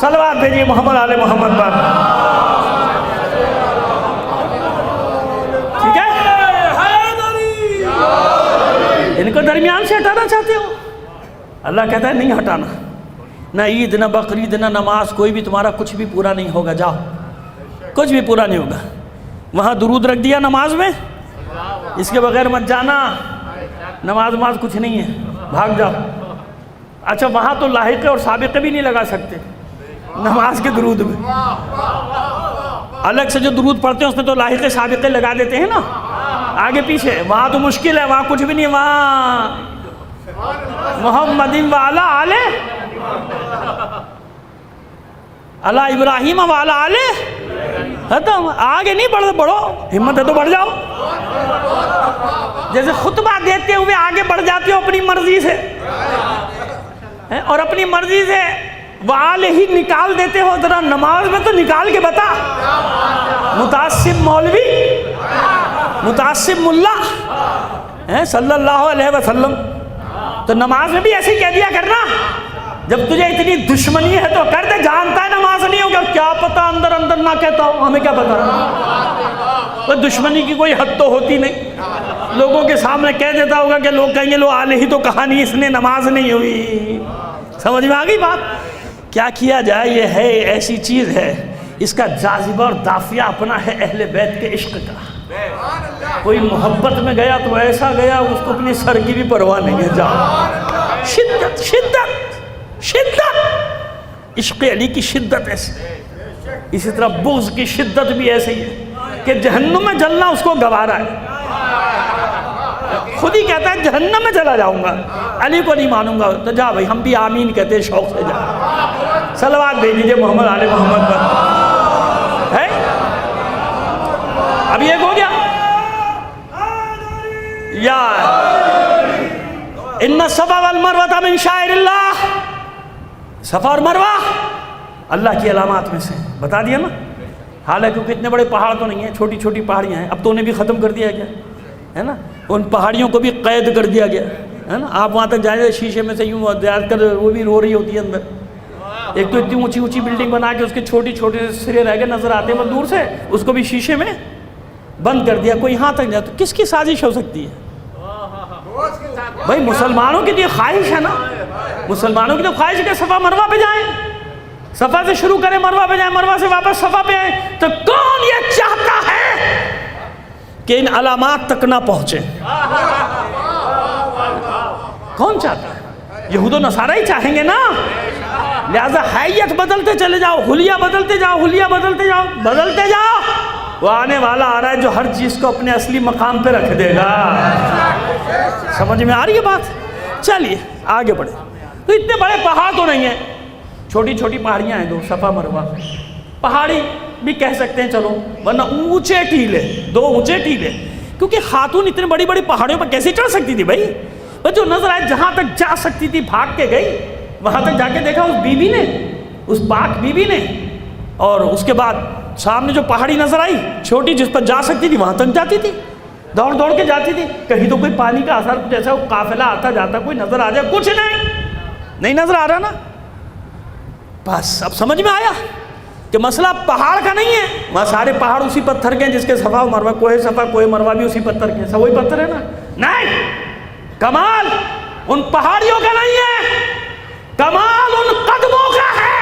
صلوات بھیجیے محمد آل محمد پر. ٹھیک ہے، ان کو درمیان سے ہٹانا چاہتے ہو. اللہ کہتا ہے نہیں ہٹانا، نہ عید نہ بقرعید نہ نماز، کوئی بھی تمہارا کچھ بھی پورا نہیں ہوگا، جاؤ کچھ بھی پورا نہیں ہوگا۔ وہاں درود رکھ دیا نماز میں، اس کے بغیر مت جانا، نماز کچھ نہیں ہے، بھاگ جاؤ۔ اچھا وہاں تو لاحقے اور سابقے بھی نہیں لگا سکتے نماز کے درود میں، الگ سے جو درود پڑھتے ہیں اس میں تو لاحقے سابقے لگا دیتے ہیں نا آگے پیچھے، وہاں تو مشکل ہے، وہاں کچھ بھی نہیں، وہاں محمد وعلی آل ابراہیم وعلی آل ختم، آگے نہیں بڑھو، ہمت ہے تو بڑھ جاؤ۔ جیسے خطبہ دیتے ہوئے آگے بڑھ جاتے ہو اپنی مرضی سے، اور اپنی مرضی سے وعال ہی نکال دیتے ہو، ذرا نماز میں تو نکال کے بتا۔ متعصب مولوی، متعصب ملا صلی اللہ علیہ وسلم، تو نماز میں بھی ایسے ہی کہہ دیا کرنا، جب تجھے اتنی دشمنی ہے تو کر دے، جانتا ہے نماز نہیں ہوگا، کیا پتہ اندر اندر نہ کہتا ہو، ہمیں کیا پتہ، دشمنی کی کوئی حد تو ہوتی نہیں، لوگوں کے سامنے کہہ دیتا ہوگا کہ لوگ کہیں گے لو آلے ہی تو کہا نہیں، اس نے نماز نہیں ہوئی۔ سمجھ میں آ گئی بات؟ کیا کیا جائے، یہ ہے ایسی چیز ہے، اس کا جاذبہ اور دافعہ اپنا ہے اہل بیت کے عشق کا۔ کوئی محبت میں گیا تو ایسا گیا اس کو اپنی سر کی بھی پرواہ نہیں ہے، جا شدت شدت شدت، عشق علی کی شدت ایسی، اسی طرح بغض کی شدت بھی ایسے ہی ہے کہ جہنم میں جلنا اس کو گوارا ہے، خود ہی کہتا ہے جہنم میں چلا جاؤں گا، علی کو نہیں مانوں گا، تو جا بھائی، ہم بھی آمین کہتے ہیں شوق سے، جا صلوات دے دیجئے محمد آل محمد پر، ہے اب ایک ہو گیا یا ان الصفا والمروہ من شعائر اللہ، صفا اور مروہ اللہ کی علامات میں سے بتا دیا نا۔ حالانکہ کتنے بڑے پہاڑ تو نہیں ہیں، چھوٹی چھوٹی پہاڑیاں ہیں، اب تو انہیں بھی ختم کر دیا گیا ہے نا، ان پہاڑیوں کو بھی قید کر دیا گیا ہے نا۔ آپ وہاں تک جائیں، شیشے میں سے یوں زیادہ کر وہ بھی رو رہی ہوتی ہے اندر، ایک تو اتنی اونچی اونچی بلڈنگ بنا کے اس کے چھوٹی چھوٹے سرے رہ گئے نظر آتے ہیں دور سے، اس کو بھی شیشے میں بند کر دیا، کوئی یہاں تک جائے تو کس کی سازش ہو سکتی ہے؟ بھائی مسلمانوں کی تو یہ خواہش ہے نا، مسلمانوں کی تو خواہش ہے کہ صفا مروہ پہ جائیں، صفا سے شروع کریں مروہ پہ جائیں، مروہ سے واپس صفا پہ آئیں، تو کون یہ چاہتا ہے کہ ان علامات تک نہ پہنچے؟ کون چاہتا ہے؟ یہود و نصارہ ہی چاہیں گے نا، لہذا حیت بدلتے چلے جاؤ، حلیہ بدلتے جاؤ، حلیہ بدلتے جاؤ، بدلتے جاؤ، وہ آنے والا آ رہا ہے جو ہر چیز کو اپنے اصلی مقام پہ رکھ دے گا۔ سمجھ میں آ رہی ہے بات؟ چلیے آگے بڑھیں۔ تو اتنے بڑے پہاڑ تو نہیں ہیں، چھوٹی چھوٹی پہاڑیاں ہیں دو، صفا مروہ، پہاڑی بھی کہہ سکتے ہیں چلو، ورنہ اونچے ٹیلے، دو اونچے ٹیلے، کیونکہ خاتون اتنے بڑی بڑی پہاڑیوں پر کیسے چڑھ سکتی تھی بھائی؟ جو نظر آئے جہاں تک جا سکتی تھی بھاگ کے گئی، وہاں تک جا کے دیکھا اس بی بی نے، اس پاک بی بی نے، اور اس کے بعد سامنے جو پہاڑی نظر آئی چھوٹی جس پر جا سکتی تھی وہاں تک جاتی تھی، دوڑ دوڑ کے جاتی تھی، کہیں تو کوئی پانی کا اثر کچھ ایسا قافلہ آتا جاتا کوئی نظر آ جائے، کچھ نہیں نظر آ رہا نا۔ بس اب سمجھ میں آیا کہ مسئلہ پہاڑ کا نہیں ہے، وہاں سارے پہاڑ اسی پتھر کے ہیں جس کے صفا و مروہ، کوہ صفا کوہ مروہ بھی اسی پتھر کے ہیں، سب وہی پتھر ہے نا۔ نہیں، کمال ان پہاڑیوں کا نہیں ہے، کمال ان قدموں کا ہے،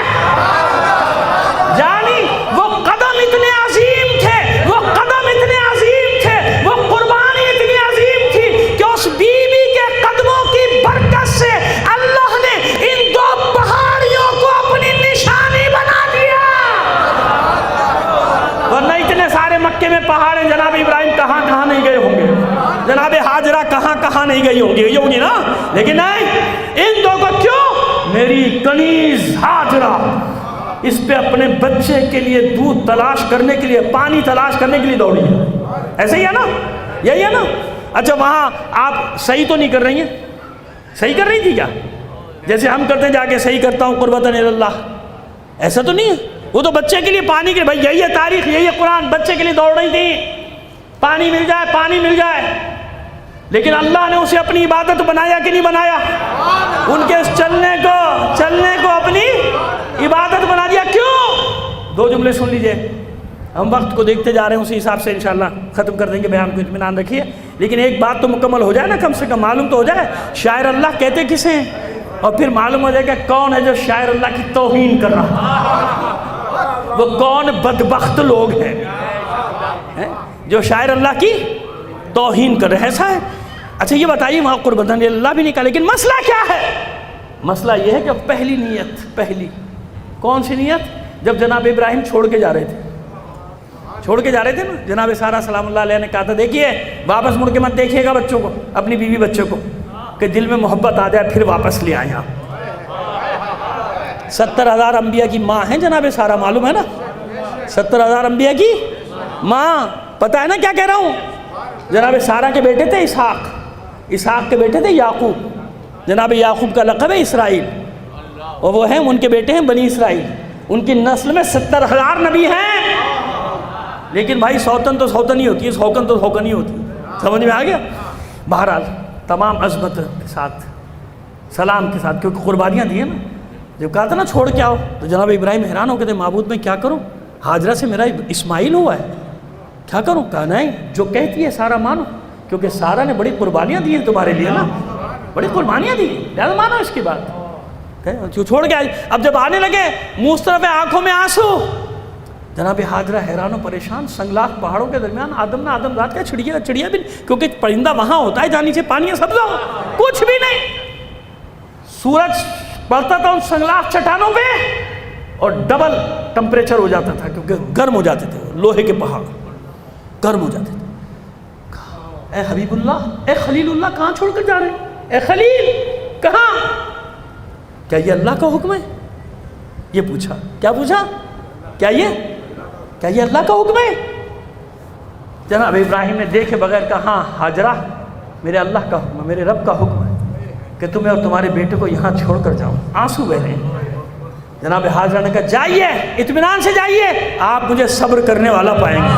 یعنی وہ قدم اتنے عظیم تھے، وہ قدم اتنے عظیم تھے، وہ قربانی اتنی عظیم تھی کہ اس بی بی کے قدموں کی برکت سے اللہ نے ان دو پہاڑیوں کو اپنی نشانی بنا دیا۔ ورنہ اتنے سارے مکے میں پہاڑ ہیں، جناب ابراہیم کہاں کہاں نہیں گئے ہوں گے، جناب حاجرہ کہاں کہاں نہیں گئی ہوں گی، یہ ہوگی نا، لیکن نہیں، ان دو کو کیوں؟ میری کنیز حاجرہ اس پہ اپنے بچے کے لیے دودھ تلاش کرنے کے لیے، پانی تلاش کرنے کے لیے دوڑی ہے، ایسے ہی ہے نا، یہی ہے نا۔ اچھا وہاں آپ صحیح تو نہیں کر رہی ہیں، صحیح کر رہی تھی کیا؟ جیسے ہم کرتے ہیں جا کے صحیح کرتا ہوں قربتاً اللہ، ایسا تو نہیں ہے، وہ تو بچے کے لیے پانی کے، بھائی یہی ہے تاریخ، یہی ہے قرآن، بچے کے لیے دوڑ رہی تھی، پانی مل جائے پانی مل جائے، لیکن اللہ نے اسے اپنی عبادت بنایا کہ نہیں بنایا؟ ان کے اس چلنے کو اپنی عبادت بنا دیا، کیوں؟ دو جملے سن لیجئے، ہم وقت کو دیکھتے جا رہے ہیں، اسی حساب سے انشاءاللہ ختم کر دیں گے بیان کو، اطمینان رکھیے، لیکن ایک بات تو مکمل ہو جائے نا، کم سے کم معلوم تو ہو جائے، شاعر اللہ کہتے کسے ہیں؟ اور پھر معلوم ہو جائے کہ کون ہے جو شاعر اللہ کی توہین کر رہا ہے، وہ کون بدبخت لوگ ہیں جو شاعر اللہ کی توہین کر رہے ہیں. ایسا ہے. اچھا یہ بتائیے وہاں قربتاً اللہ بھی نہیں کہا، لیکن مسئلہ کیا ہے؟ مسئلہ یہ ہے کہ پہلی نیت، پہلی کون سی نیت؟ جب جناب ابراہیم چھوڑ کے جا رہے تھے نا، جناب سارہ سلام اللہ علیہ نے کہا تھا دیکھیے واپس مڑ کے مت دیکھیے گا بچوں کو، اپنی بیوی بچوں کو، کہ دل میں محبت آ جائے پھر واپس لے آئیں آپ. 70,000 انبیاء کی ماں ہیں جناب سارہ، معلوم ہے نا؟ 70,000 انبیاء کی ماں. پتہ ہے نا کیا کہہ رہا ہوں؟ جناب سارہ کے بیٹے تھے اسحاق کے بیٹے تھے یعقوب. جناب یعقوب کا لقب ہے اسرائیل، اور وہ ہیں ان کے بیٹے ہیں بنی اسرائیل. ان کی نسل میں 70,000 نبی ہیں. لیکن بھائی سوتن تو سوتن ہی ہوتی ہے، سوکن تو سوکن ہی ہوتی ہے. سمجھ میں آ گیا؟ بہرحال تمام عظمت کے ساتھ، سلام کے ساتھ، کیونکہ قربانیاں دی ہیں نا. جب کہا تھا نا چھوڑ کے آؤ، تو جناب ابراہیم حیران ہو کے تھے معبود میں کیا کروں؟ ہاجرہ سے میرا اسماعیل ہوا ہے، کیا کروں؟ کہا نہیں، جو کہتی ہے سارہ مانو، کیونکہ سارہ نے بڑی قربانیاں دی ہیں تمہارے لیے نا، بڑی قربانیاں دی ہیں، لہذا مانو اس کی بات. چھوڑ کے آئی. اب جب آنے لگے منہ طرف آنکھوں میں آنسو، جناب حاجرہ حیران و پریشان. سنگلاخ پہاڑوں کے درمیان آدم ذات کا چڑیا بھی نہیں، کیونکہ پرندہ وہاں ہوتا ہے جہاں نیچے پانی ہے، سبزہ کچھ بھی نہیں. سورج پڑتا تھا ان سنگلاخ چٹانوں پہ اور ڈبل ٹمپریچر ہو جاتا تھا، کیونکہ گرم ہو جاتے تھے، لوہے کے پہاڑ گرم ہو جاتے تھے. اے حبیب اللہ، اے خلیل اللہ، کہاں چھوڑ کر جا رہے ہیں؟ اے خلیل کہاں؟ کیا یہ اللہ کا حکم ہے؟ یہ پوچھا. کیا پوچھا؟ کیا یہ اللہ کا حکم ہے؟ جناب ابراہیم نے دیکھے بغیر کہا ہاں حاجرہ، میرے اللہ کا حکم ہے، میرے رب کا حکم ہے کہ تمہیں اور تمہارے بیٹے کو یہاں چھوڑ کر جاؤ. آنسو بہ رہے ہیں. جناب حاجرہ نے کہا جائیے، اطمینان سے جائیے، آپ مجھے صبر کرنے والا پائیں گے.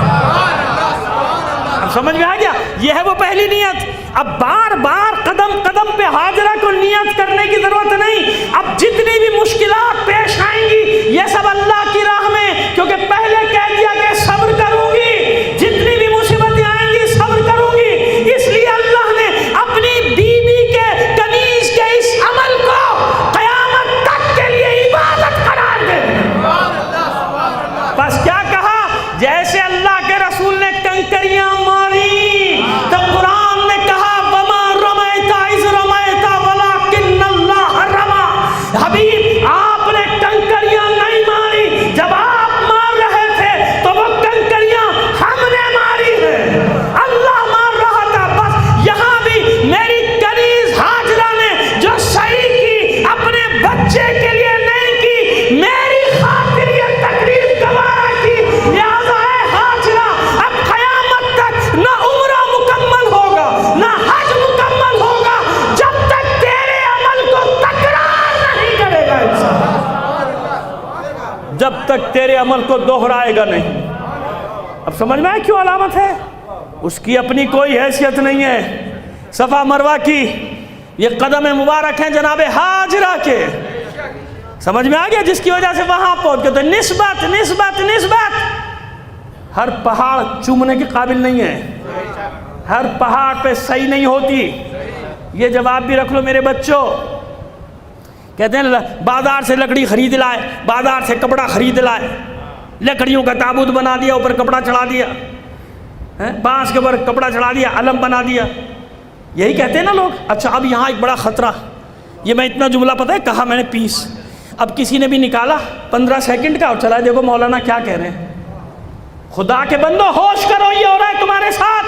اب سمجھ میں آ گیا؟ یہ ہے وہ پہلی نیت. اب بار بار قدم قدم پہ حاجرہ کو نیت کرنے کی ضرورت نہیں. اب جتنی بھی مشکلات پیش آئیں گی یہ سب اللہ کی راہ میں، کیونکہ پہلے کہہ دیا کہ صبر کروں گی، جتنی بھی مصیبتیں آئیں گی صبر کروں گی. اس لیے اللہ نے اپنی بیوی کے کنیز کے اس عمل کو قیامت تک کے لیے عبادت قرار دے دیا. بس کیا کہا؟ جیسے اللہ کے رسول نے کنکریاں ماری تو قرآن نے کہا وما رمیت اذ رمیت ولکن اللہ رمی. حبیب آپ نے کنکریاں نہیں ماری، جب آپ مار رہے تھے تو وہ کنکریاں ہم نے ماری ہے، اللہ مار رہا تھا. بس یہاں بھی میری کنیز حاجرہ نے جو صحیح کی اپنے بچے کے لیے نہیں کی، میری خاطر یہ تکلیف گوارا کی. لہذا اے حاجرہ اب قیامت تک نہ عمرہ مکمل ہوگا نہ حج مکمل ہوگا جب تک تیرے عمل کو تکرار نہیں کرے گا انسان، جب تک تیرے عمل کو دوہرائے گا نہیں. اب سمجھ میں آئے کیوں علامت ہے؟ اس کی اپنی کوئی حیثیت نہیں ہے. صفا مروہ کی یہ قدم مبارک ہیں جناب حاجرہ کے. سمجھ میں آ گیا؟ جس کی وجہ سے وہاں پہنچ گئے. تو نسبت نسبت نسبت. ہر پہاڑ چومنے کے قابل نہیں ہے، ہر پہاڑ پہ صحیح نہیں ہوتی. یہ جواب بھی رکھ لو میرے بچوں. کہتے ہیں بازار سے لکڑی خرید لائے، بازار سے کپڑا خرید لائے، لکڑیوں کا تابوت بنا دیا، اوپر کپڑا چڑھا دیا، بانس کے اوپر کپڑا چڑھا دیا، علم بنا دیا. یہی کہتے ہیں نا لوگ. اچھا اب یہاں ایک بڑا خطرہ، یہ میں اتنا جملہ پتہ ہے کہا میں نے پیس. اب کسی نے بھی نکالا 15 سیکنڈ کا اور چلا دیکھو مولانا کیا کہہ رہے ہیں. خدا کے بندو ہوش کرو، یہ ہو رہا ہے تمہارے ساتھ.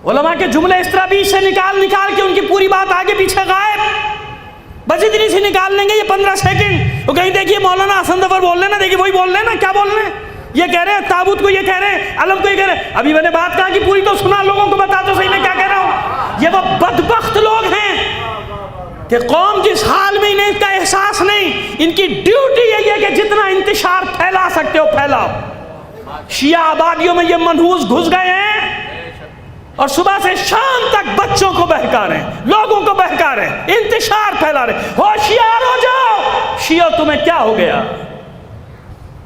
علماء کے جملے اس طرح بیچ سے نکال کے ان کی پوری بات آگے پیچھے غائب، بس اتنی سی نکال لیں گے یہ 15 سیکنڈ. وہ کہیں دیکھیے مولانا حسن ظفر بول رہے ہیں نا، دیکھیے وہی بول رہے ہیں نا، کیا بول رہے ہیں؟ یہ کہہ رہے ہیں تابوت کو، یہ کہہ رہے ہیں علم کو، یہ کہہ رہے ہیں. ابھی میں نے بات کہا کہ پوری تو سنا، لوگوں کو بتا تو صحیح میں کیا کہہ رہا ہوں. یہ وہ بدبخت لوگ ہیں کہ قوم جس حال میں انہیں اس کا احساس نہیں. ان کی ڈیوٹی یہی ہے کہ جتنا انتشار پھیلا سکتے ہو پھیلاؤ. شیعہ آبادیوں میں یہ منحوس گھس گئے ہیں اور صبح سے شام تک بچوں کو بہکا رہے ہیں، لوگوں کو بہکا رہے ہیں، انتشار پھیلا رہے ہیں. ہوشیار ہو جاؤ شیعہ، تمہیں کیا ہو گیا؟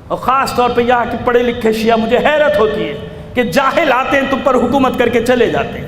اور خاص طور پہ یہاں کے پڑھے لکھے شیعہ، مجھے حیرت ہوتی ہے کہ جاہل آتے ہیں تم پر حکومت کر کے چلے جاتے ہیں.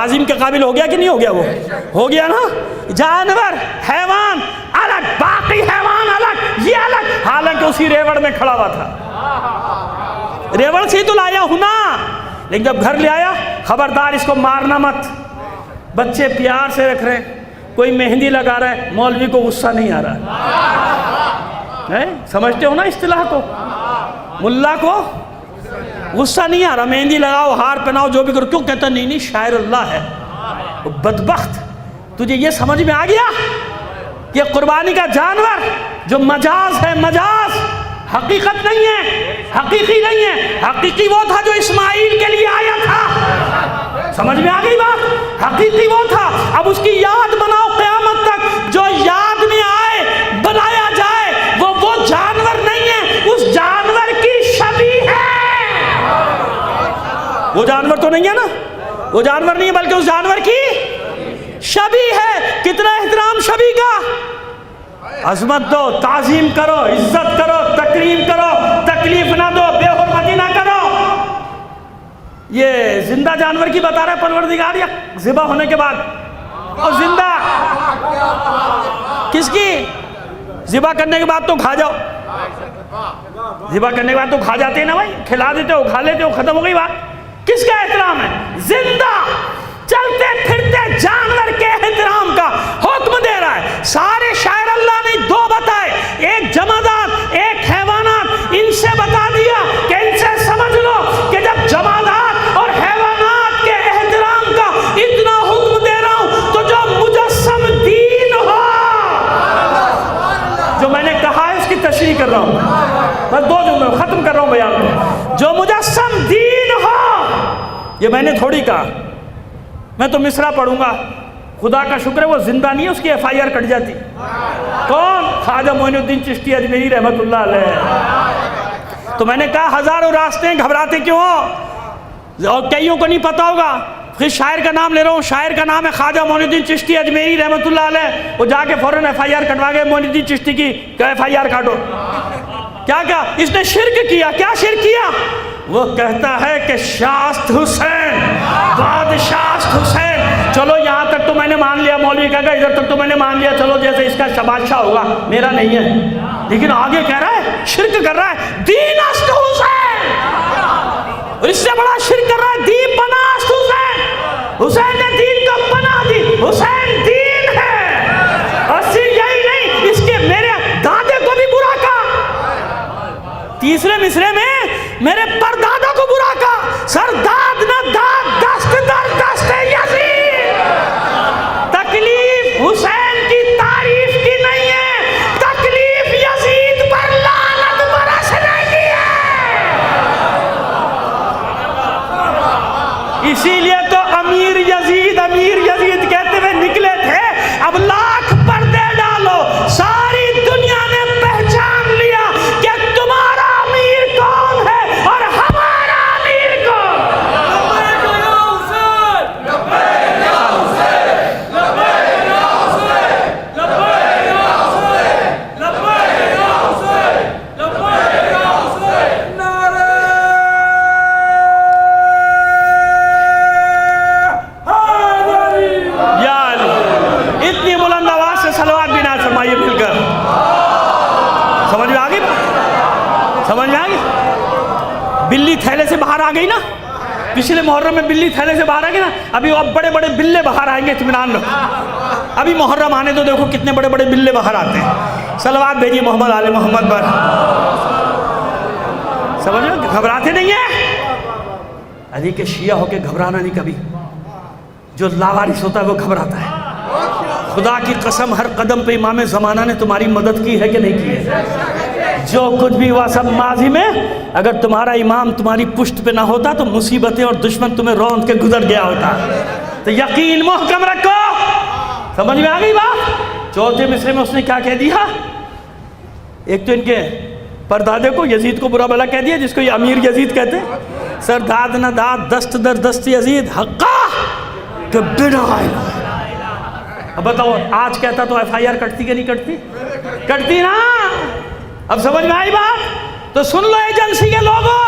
تعظیم کے قابل ہو گیا کہ نہیں ہو گیا؟ وہ ہو گیا نا. جانور حیوان الگ، باقی حیوان الگ، یہ الگ، حالانکہ اسی ریوڑ میں کھڑا ہوا تھا. ریوڑ سے تو لایا ہوں نا، لیکن جب گھر لے آیا خبردار اس کو مارنا مت. بچے پیار سے رکھ رہے ہیں، کوئی مہندی لگا رہا ہے، مولوی کو غصہ نہیں آ رہا ہے. سمجھتے ہو نا اصطلاح کو؟ ملا کو غصہ نہیں آ رہا، مہندی لگاؤ، ہار پہناؤ، جو بھی کرو. کیوں؟ کہتا نہیں نہیں شاعر اللہ ہے. بدبخت، تجھے یہ سمجھ میں آ گیا کہ قربانی کا جانور جو مجاز ہے، مجاز حقیقت نہیں ہے، حقیقی نہیں ہے. حقیقی وہ تھا جو اسماعیل کے لیے آیا تھا. سمجھ میں آ گئی بات؟ حقیقی وہ تھا. اب اس کی یاد بناؤ قیامت تک، جو یاد میں آئے بنایا جائے، وہ جانور نہیں ہے، اس جانور کی شبیہ ہے. وہ جانور تو نہیں ہے نا، وہ جانور نہیں ہے بلکہ اس جانور کی شبیہ ہے. کتنا احترام شبیہ کا. عظمت دو، تعظیم کرو، عزت کرو، تکریم کرو، تکلیف نہ دو، بے حرمتی نہ کرو. یہ زندہ جانور کی بتا رہا ہے پروردگار یا ذبح ہونے کے بعد؟ اور زندہ کس کی؟ ذبح کرنے کے بعد تو کھا جاؤ، ذبح کرنے کے بعد تو کھا جاتے ہیں نا بھائی، کھلا دیتے ہو، کھا لیتے ہو، ختم ہو گئی بات. کس کا احترام ہے؟ زندہ چلتے پھرتے جانور کے احترام کا حکم دے رہا ہے. سارے شاعر اللہ نے دو بتائے، ایک جمادات، ایک حیوانات. ان سے بتا دیا کہ ان سے سمجھ لو کہ جب جمادات اور حیوانات کے احترام کا اتنا حکم دے رہا ہوں تو جو مجسم دین ہو، جو میں نے کہا ہے اس کی تشریح کر رہا ہوں، بس 2 جملے ختم کر رہا ہوں بیان کو. جو مجسم دین ہو، یہ میں نے تھوڑی کہا، میں تو مصرع پڑھوں گا. خدا کا شکر ہے وہ زندہ نہیں ہے، اس کی FIR کٹ جاتی. کون؟ خواجہ معین الدین چشتی اجمیری رحمت اللہ علیہ. تو میں نے کہا ہزاروں راستے ہیں، گھبراتے کیوں ہو؟ اور کئیوں کو نہیں پتا ہوگا. پھر شاعر کا نام لے رہا ہوں، شاعر کا نام ہے خواجہ معین الدین چشتی اجمیری رحمت اللہ علیہ. وہ جا کے فوراً FIR کٹوا گئے معین الدین چشتی کی کہ FIR کاٹو. کیا اس نے شرک کیا. کیا شرک کیا؟ وہ کہتا ہے کہ شاست حسین، بادشاست حسین. چلو یہاں تک تو میں نے مان لیا، مولوی کہا گا ادھر تک تو میں نے مان لیا، چلو جیسے اس کا بادشاہ ہوگا، میرا نہیں ہے. لیکن آگے کہہ رہا ہے، شرک کر رہا ہے، دین است حسین. اور اس سے بڑا شرک کر رہا ہے، دین پناہ است حسین. حسین نے دین کو پناہ دی، حسین دین ہے. اور صرف یہی نہیں، اس کے میرے دادے کو بھی برا کہا. تیسرے مصرے میں میرے پردادا کو برا کہا. سرداد نہ داد، دست در دست یزید. تکلیف حسین کی تعریف کی نہیں ہے، تکلیف یزید پر لعنت برسنے کی ہے. اسی لیے تو امیر یزید کہتے ہوئے نکلے تھے. اب لاکھ پردے ڈالو، ساری دنیا نے پہچان لیا کہ تمہارا امیر کون ہے اور ہمارا امیر کون. اتنی بلند آواز سے صلوات بھی نہ فرمائیے مل کر. سمجھ میں آ گئی؟ سمجھ میں آ گئی؟ بلی تھیلے سے باہر آ گئی نا. پچھلے محرم میں بلی تھیلے سے باہر آ گئی نا. ابھی اب بڑے بڑے بلے باہر آئیں گے، اطمینان رکھو. ابھی محرم آنے تو دیکھو کتنے بڑے بڑے بلے باہر آتے ہیں. صلوات بھیجیے محمد آل محمد پر. سمجھ میں؟ گھبراتے نہیں ہیں. علی کے شیعہ ہو کے گھبرانا نہیں کبھی. جو لاوارث ہوتا ہے وہ گھبراتا ہے. خدا کی قسم ہر قدم پہ امام زمانہ نے تمہاری مدد کی ہے کہ نہیں کی ہے؟ جو کچھ بھی ہوا سب ماضی میں. اگر تمہارا امام تمہاری پشت پہ نہ ہوتا تو مصیبتیں اور دشمن تمہیں روند کے گزر گیا ہوتا. تو یقین محکم رکھو. سمجھ میں آ گئی بات؟ چوتھے مصرے میں اس نے کیا کہہ دیا؟ ایک تو ان کے پردادے کو یزید کو برا بلا کہہ دیا، جس کو یہ امیر یزید کہتے ہیں. سر داد نہ داد، دست در دست یزید حقا کہ بنا. اب بتاؤ آج کہتا تو FIR کٹتی کہ نہیں کٹتی؟ کٹتی نا. اب سمجھ میں آئی بات؟ تو سن لو ایجنسی کے لوگوں،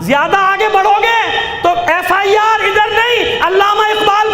زیادہ آگے بڑھو گے تو FIR ادھر نہیں، علامہ اقبال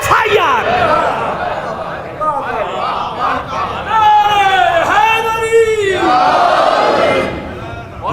FIR।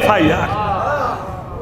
FIR।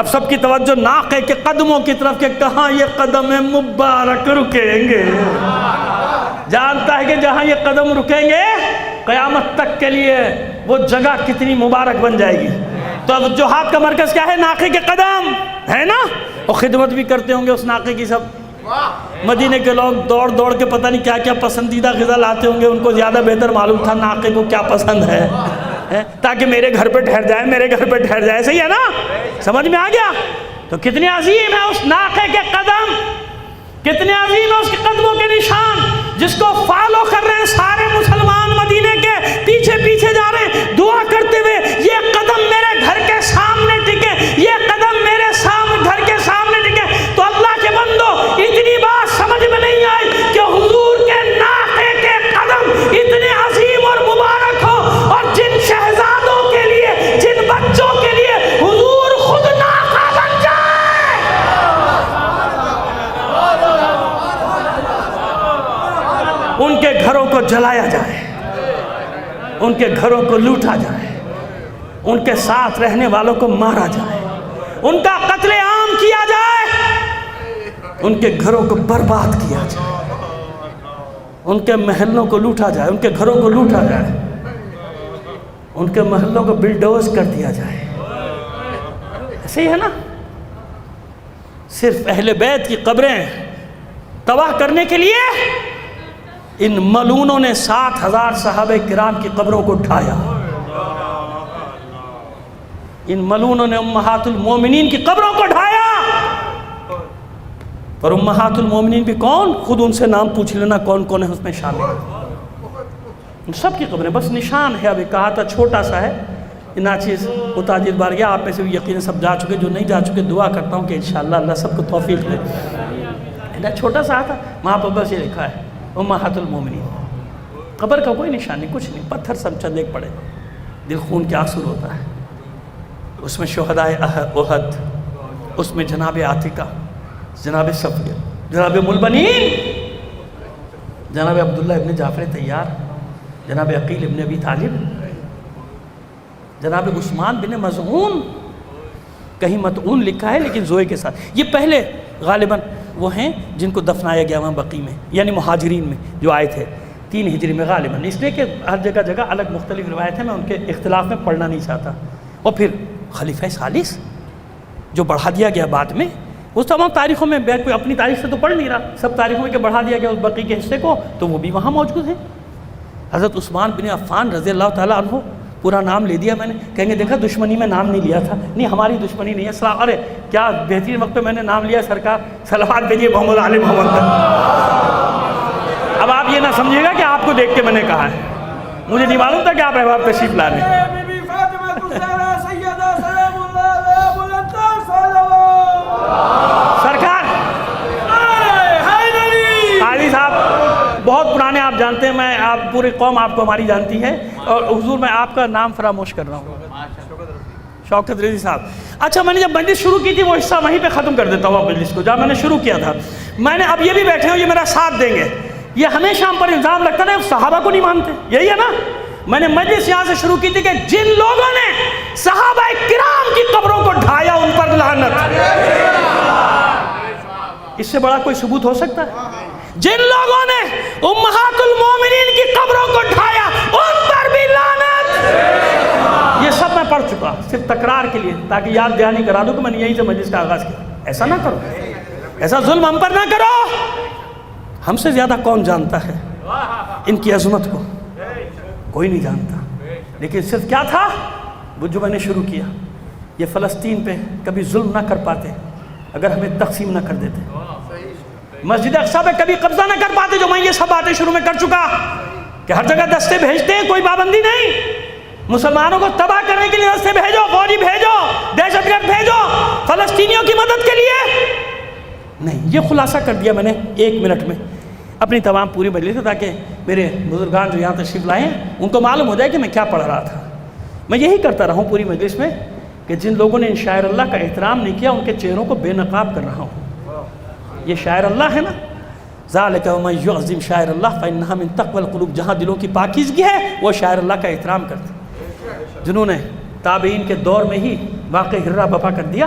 اب سب کی توجہ ناقے کے قدموں کی طرف کہ کہاں یہ قدم مبارک رکیں گے. جانتا ہے کہ جہاں یہ قدم رکیں گے قیامت تک کے لیے وہ جگہ کتنی مبارک بن جائے گی. تو اب جہاد کا مرکز کیا ہے؟ ناقے کے قدم ہے نا. اور خدمت بھی کرتے ہوں گے اس ناقے کی سب. مدینے کے لوگ دوڑ دوڑ کے پتہ نہیں کیا کیا پسندیدہ غذا لاتے ہوں گے. ان کو زیادہ بہتر معلوم تھا ناقے کو کیا پسند ہے تاکہ میرے گھر پہ ٹھہر جائے، میرے گھر پہ ٹھہر جائے. صحیح ہے نا؟ سمجھ میں آ گیا؟ تو کتنی عظیم ہے اس ناقے کے قدم، کتنے عظیم ہے اس کے قدموں کے نشان جس کو فالو کر رہے ہیں سارے مسلمان. مدینے کے پیچھے پیچھے جا رہے ہیں دعا کرتے ہوئے یہ قدم میرے گھر کے سامنے ٹکے، یہ قدم میرے گھر کے سامنے ٹکے. تو اللہ کے بندو اتنی بات سمجھ میں نہیں آئی کہ حضور کے ناقے کے قدم اتنے عظیم اور مبارک ہو، اور جن شہزادوں کے لیے، جن بچوں کے لیے حضور خود ناقہ بن جائے. ان کے گھروں کو جلایا جائے، ان کے گھروں کو لوٹا جائے، ان کے ساتھ رہنے والوں کو مارا جائے، ان کا قتل عام کیا جائے، ان کے گھروں کو برباد کیا جائے، ان کے محلوں کو لوٹا جائے، ان کے گھروں کو لوٹا جائے، ان کے محلوں کو بلڈوز کر دیا جائے. ایسے ہی ہے نا؟ صرف اہل بیت کی قبریں تباہ کرنے کے لیے ان ملونوں نے 7,000 صحابہ کرام کی قبروں کو ڈھایا. ان ملونوں نے امہات المومنین کی قبروں کو ڈھایا. اور امہات المومنین بھی کون؟ خود ان سے نام پوچھ لینا کون کون ہے اس میں شامل. ان سب کی قبریں بس نشان ہے. ابھی کہا تھا چھوٹا سا ہے ناچیز متاجر بار گیا. آپ میں سے بھی یقین سب جا چکے، جو نہیں جا چکے دعا کرتا ہوں کہ انشاءاللہ اللہ سب کو توفیق دے. چھوٹا سا تھا وہاں پر بس یہ لکھا ہے امہات المومنین. قبر کا کوئی نشان نہیں، کچھ نہیں، پتھر سب چند ایک پڑے، دل خون کے آنسو ہوتا ہے. اس میں شہدائے احد، اس میں جناب عاتقہ، جناب صفیہ، جناب ملبنین، جناب عبداللہ ابن جعفر طیار، جناب عقیل ابن ابی طالب، جناب عثمان بن مظعون. کہیں مطعون لکھا ہے لیکن زوئے کے ساتھ. یہ پہلے غالباً وہ ہیں جن کو دفنایا گیا وہاں بقیع میں، یعنی مہاجرین میں جو آئے تھے 3 ہجری میں غالباً. اس لیے کہ ہر جگہ جگہ الگ مختلف روایت ہیں، میں ان کے اختلاف میں پڑھنا نہیں چاہتا. اور پھر خلیفہ ثالث جو بڑھا دیا گیا بعد میں، اس تمام تاریخوں میں کوئی اپنی تاریخ سے تو پڑھ نہیں رہا، سب تاریخوں میں کہ بڑھا دیا گیا اس بقیع کے حصے کو، تو وہ بھی وہاں موجود ہیں. حضرت عثمان بن عفان رضی اللہ تعالیٰ عنہ، پورا نام لے دیا میں نے. کہیں گے دیکھا دشمنی میں نام نہیں لیا تھا. نہیں، ہماری دشمنی نہیں ہے. ارے کیا بہترین وقت پہ میں نے نام لیا سرکار. صلوات بھیجیے محمد علی محمد پر. اب آپ یہ نہ سمجھیے گا کہ آپ کو دیکھ کے میں نے کہا ہے، مجھے نہیں معلوم تھا کہ آپ احباب تشریف لا رہے ہیں. سرکار قاضی صاحب بہت پرانے آپ جانتے ہیں، میں آپ پوری قوم آپ کو ہماری جانتی ہے. اور حضور میں آپ کا نام فراموش کر رہا ہوں، شوکت رضی صاحب. اچھا، میں نے جب مجلس شروع کی تھی وہ حصہ وہیں پہ ختم کر دیتا ہوں مجلس کو، جب میں نے شروع کیا تھا. میں نے اب یہ بھی بیٹھے ہوں، یہ میرا ساتھ دیں گے. یہ ہمیشہ ہم پر الزام لگتا ہے صحابہ کو نہیں مانتے، یہی ہے نا. میں نے مجلس یہاں سے شروع کی تھی کہ جن لوگوں نے صحابہ کرام کی قبروں کو ڈھایا ان پر لعنت. اس سے بڑا کوئی ثبوت ہو سکتا ہے؟ جن لوگوں نے امہات المومنین کی قبروں کو ڈھایا ان پر بھی لعنت. یہ سب میں پڑھ چکا، صرف تکرار کے لیے تاکہ یاد دہانی کرا دوں کہ میں نے یہیں سے مجلس کا آغاز کیا. ایسا نہ کرو، ایسا ظلم ہم پر نہ کرو. ہم سے زیادہ کون جانتا ہے ان کی عظمت کو؟ کوئی نہیں جانتا. لیکن صرف کیا تھا وہ جو میں نے شروع کیا، یہ فلسطین پہ کبھی ظلم نہ کر پاتے اگر ہمیں تقسیم نہ کر دیتے. مسجد اقصیٰ پہ کبھی قبضہ نہ کر پاتے جو میں یہ سب باتیں شروع میں کر چکا کہ ہر جگہ دستے بھیجتے ہیں، کوئی پابندی نہیں. مسلمانوں کو تباہ کرنے کے لیے دستے بھیجو، فوجی بھیجو، دہشت گرد بھیجو، فلسطینیوں کی مدد کے لیے نہیں. یہ خلاصہ کر دیا میں نے 1 منٹ میں اپنی تمام پوری مجلس سے، تاکہ میرے بزرگان جو یہاں تشریف لائے ہیں ان کو معلوم ہو جائے کہ میں کیا پڑھ رہا تھا. میں یہی کرتا رہا ہوں پوری مجلس میں کہ جن لوگوں نے ان شاعر اللہ کا احترام نہیں کیا ان کے چہروں کو بے نقاب کر رہا ہوں. یہ شاعر اللہ ہے نا، ذالک ومن یعظم شاعر اللہ فانھا من تقوی القلوب. جہاں دلوں کی پاکیزگی ہے وہ شاعر اللہ کا احترام کرتے. جنہوں نے تابعین کے دور میں ہی واقع ہررا بپا کر دیا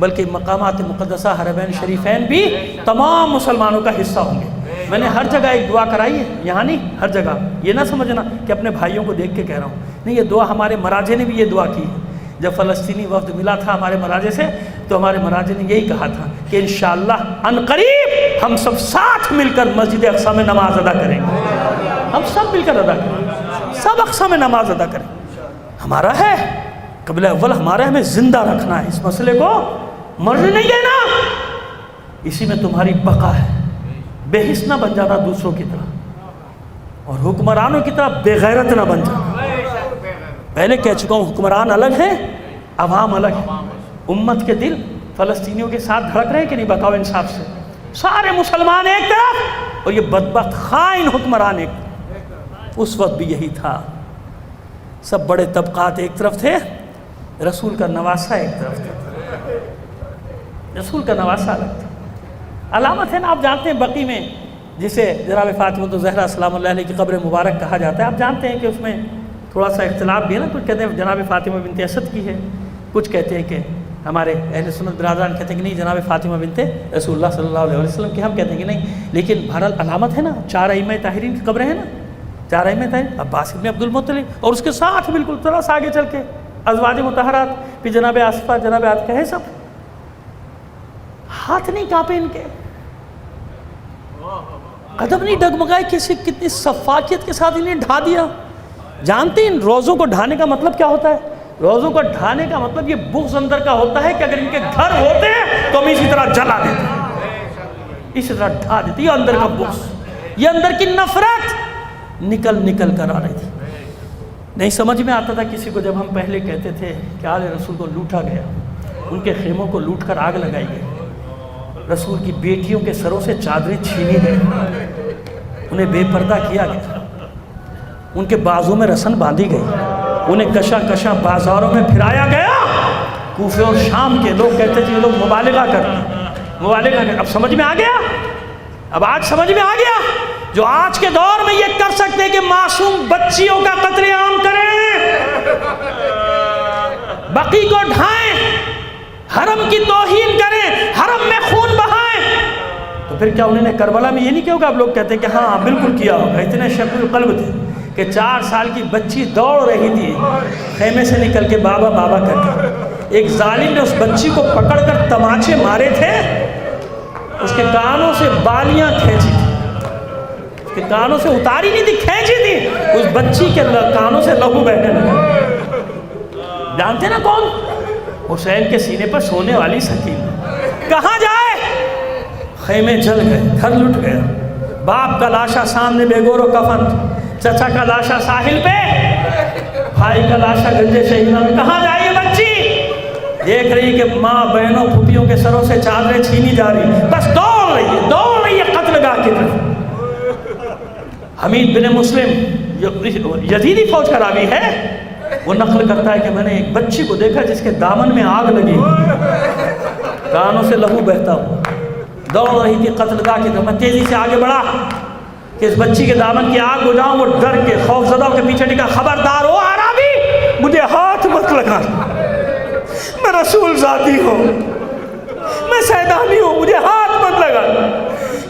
بلکہ مقامات مقدسہ حرمین شریفین بھی تمام مسلمانوں کا حصہ ہوں گے۔ میں نے ہر جگہ ایک دعا کرائی ہے، یہاں نہیں، ہر جگہ۔ یہ نہ سمجھنا کہ اپنے بھائیوں کو دیکھ کے کہہ رہا ہوں، نہیں، یہ دعا ہمارے مراجع نے بھی یہ دعا کی ہے۔ جب فلسطینی وفد ملا تھا ہمارے مراجع سے، تو ہمارے مراجع نے یہی کہا تھا کہ انشاءاللہ عنقریب ہم سب ساتھ مل کر مسجد اقصی میں نماز ادا کریں گے، ہم سب مل کر ادا کریں گے، سب اقصی میں نماز ادا کریں۔ ہمارا ہے قبلہ اول، ہمارا ہمیں زندہ رکھنا ہے، اس مسئلے کو مرنے نہیں دینا، اسی میں تمہاری بقا ہے۔ بے حس نہ بن جانا دوسروں کی طرح، اور حکمرانوں کی طرح بے غیرت نہ بن جانا۔ پہلے کہہ چکا ہوں، حکمران الگ ہیں، عوام الگ ہیں۔ امت کے دل فلسطینیوں کے ساتھ دھڑک رہے ہیں کہ نہیں؟ بتاؤ انصاف سے۔ سارے مسلمان ایک طرف اور یہ بدبخت خائن حکمران ایک طرف۔ اس وقت بھی یہی تھا، سب بڑے طبقات ایک طرف تھے، رسول کا نواسہ ایک طرف تھا، رسول کا نواسہ الگ تھا۔ علامت ہے نا، آپ جانتے ہیں بقی میں جسے جناب فاطمہ الزہرا سلام اللہ علیہ کی قبر مبارک کہا جاتا ہے، آپ جانتے ہیں کہ اس میں تھوڑا سا اختلاف بھی ہے نا، کچھ کہتے ہیں جناب فاطمہ بنت اسد کی ہے، کچھ کہتے ہیں کہ ہمارے اہل سنت برادران کہتے ہیں کہ نہیں جناب فاطمہ بنت رسول اللہ صلی اللہ علیہ وسلم کی، ہم کہتے ہیں کہ نہیں، لیکن بہرحال علامت ہے نا، 4 ائمہ طاہرین کی قبریں ہیں نا، 4 ائمہ طاہرین، عباس ابن عبد المطلب، اور اس کے ساتھ بالکل تھوڑا سا آگے چل کے ازواج مطہرات، پھر جناب آصفہ، جناب عاتقہ ہے، سب ہاتھ نہیں کانپے ان کے، قدم نہیں ڈگمگائے، کسی کتنی صفاقیت کے ساتھ انہیں ڈھا دیا۔ جانتے ہیں روزوں کو ڈھانے کا مطلب کیا ہوتا ہے؟ روزوں کو ڈھانے کا مطلب یہ بغض اندر کا ہوتا ہے کہ اگر ان کے گھر ہوتے ہیں تو ہم اسی طرح جلا دیتے، اسی طرح ڈھا دیتے۔ یہ اندر کا بغض، یہ اندر کی نفرت نکل کر آ رہی تھی۔ نہیں سمجھ میں آتا تھا کسی کو جب ہم پہلے کہتے تھے کہ آل رسول کو لوٹا گیا، ان کے خیموں کو لوٹ کر آگ لگائی گئی، رسول کی بیٹیوں کے سروں سے چادریں چھینی گئی، انہیں بے پردہ کیا گیا، ان کے بازوں میں رسن باندھی گئی، انہیں کشاں بازاروں میں پھرایا گیا۔ کوفے اور شام کے لوگ کہتے تھے یہ لوگ مبالغہ کرتے، اب سمجھ میں آ گیا، اب آج سمجھ میں آ گیا، جو آج کے دور میں یہ کر سکتے کہ معصوم بچیوں کا قتل عام کریں، بقی کو ڈھائیں، حرم کی توہین کریں، حرم میں خون بہائیں، تو پھر کیا انہوں نے کربلا میں یہ نہیں کیا ہوگا؟ اب لوگ کہتے ہیں کہ ہاں بالکل کیا ہوگا، اتنے شفیع القلب تھے کہ 4 سال کی بچی دوڑ رہی تھی خیمے سے نکل کے بابا بابا کر کے، ایک ظالم نے اس بچی کو پکڑ کر تماچے مارے تھے، اس کے کانوں سے بالیاں کھینچی تھی، اس کے کانوں سے اتاری نہیں تھی، کھینچی تھی، اس بچی کے کانوں سے لہو بہنے لگا۔ جانتے نا کون؟ حسین کے سینے پر سونے والی سکین۔ کہاں جائے؟ خیمے جل گئے، گھر لٹ گیا، باپ کا لاشا سامنے بے گور و کفن، چچا کا لاشا ساحل پہ، بھائی کا لاشا گنجے شہیدہ میں۔ کہاں جائے یہ بچی؟ دیکھ رہی کہ ماں بہنوں پھوپھیوں کے سروں سے چادریں چھینی جا رہی، بس دوڑ رہی ہے قتل گاہ کی طرف۔ حمید بن مسلم یزیدی فوج کا راوی ہے، وہ نقل کرتا ہے کہ میں نے ایک بچی کو دیکھا جس کے دامن میں آگ لگی، کانوں سے لہو بہتا ہوا، دوڑ رہی تھی قتل گاہ کی طرف۔ میں تیزی سے آگے بڑھا کہ اس بچی کے دامن کی آگ بجھاؤں، وہ ڈر کے خوف زدہ ہو کے پیچھے ٹکا، خبردار ہو عربی، مجھے ہاتھ مت لگا، میں رسول ذاتی ہوں، میں سیدانی ہوں، مجھے ہاتھ مت لگا۔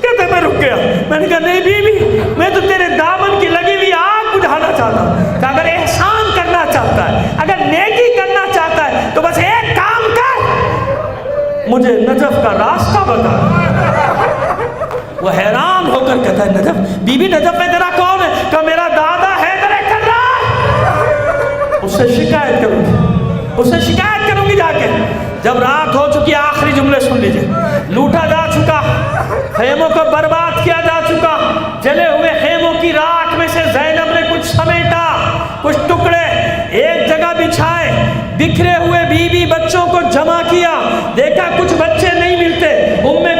کہتے میں رک گیا، میں نے کہا نہیں بی بی، میں تو تیرے دامن کی لگی ہوئی آگ بجھانا چاہتا ہوں، کہ اگر احسان کرنا چاہتا ہے، اگر نیکی کرنا چاہتا ہے تو بس ایک کام کر، مجھے نجف کا راستہ بتا۔ وہ حیران ہو کر کہتا ہے نجف؟ بی بی نجف میں تیرا کون ہے؟ کہ میرا دادا حیدر کرار۔ اس سے شکایت کروں گی جا کے۔ جب رات ہو چکی، آخری جملے سن لیجئے، لوٹا جا چکا، خیموں کو برباد کیا جا چکا، جلے ہوئے خیموں کی راکھ میں سے زینب نے کچھ سمیٹا، کچھ ٹکڑے ایک جگہ بچھائے، بکھرے ہوئے بیوی بچوں کو جمع کیا، دیکھا کچھ بچے نہیں ملتے،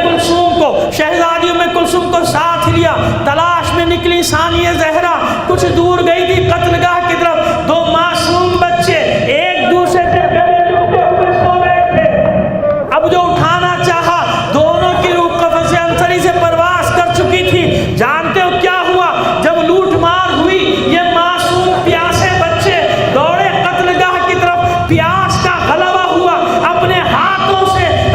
کلثوم کو، شہزادی کلثوم کو ساتھ لیا، تلاش میں نکلی ثانیہ زہرا، کچھ دور گئی تھی قتل گاہ کی طرف، 2 معصوم بچے ایک دوسرے سے گلے لگے ہوئے سو رہے تھے، اب جو اٹھانا چاہا دونوں کی روح قفس انصری سے پرواز کر چکی تھی۔ جانتے ہو کیا ہوا؟ جب لوٹ مار ہوئی، یہ معصوم پیاسے بچے دوڑے قتل گاہ کی طرف، پیاس کا غلبہ ہوا، اپنے ہاتھوں سے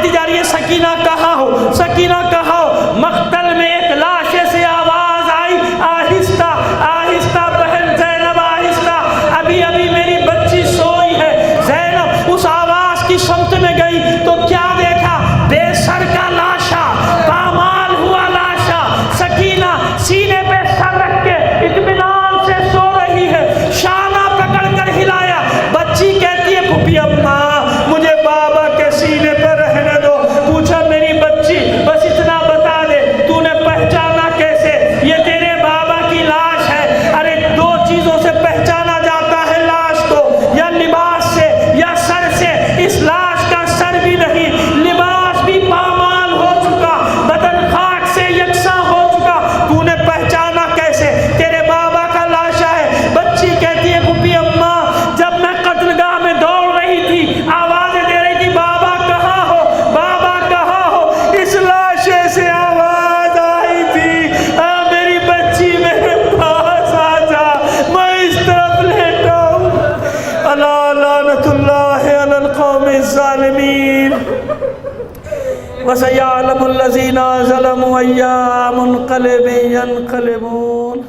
مانگتی جا رہی ہے سکینہ کہاں ہو، سکینہ کہاں ہو۔ مقتل میں ایک لاش سے آواز آئی، آہستہ آہستہ بہن زینب آہستہ، ابھی ابھی میری بچی سوئی ہے۔ زینب اس آواز کی سمت میں گئی تو کیا دیکھا؟ بے سر کا لاشا، پامال ہوا لاشا۔ سکینہ سینے پہ سر رکھ کے اطمینان سے سو رہی ہے، شانہ پکڑ کر ہلایا۔ بچی کہتی ہے پھوپھی اماں مجھے بابا کے سینے پہ رہنے دو۔ پوچھا میری بچی بس اتنا بتا دے تو نے پہچانا کیسے یہ تیرے بابا کی لاش ہے؟ ارے دو چیزوں سے پہچانا جاتا ہے لاش کو، یا لباس سے یا سر سے۔ اس لاش کا سر بھی نہیں، لباس بھی پامال ہو چکا، بدن خاک سے یکساں ہو چکا، تو نے پہچانا کیسے تیرے بابا کا لاشا ہے؟ بچی کہتی ہے پھوپھی اماں جب میں قتل گاہ میں دوڑ رہی تھی آوازیں دے رہی تھی بابا کہاں ہو، بابا کہاں ہو، اس لاشے سے آواز آئی تھی میری بچی میرے پاس آ جا، میں اس طرف لیٹا ہوں۔ الا لعنت اللہ علی القوم الظالمین وسيعلم الذين ظلموا أيّ منقلب ينقلبون۔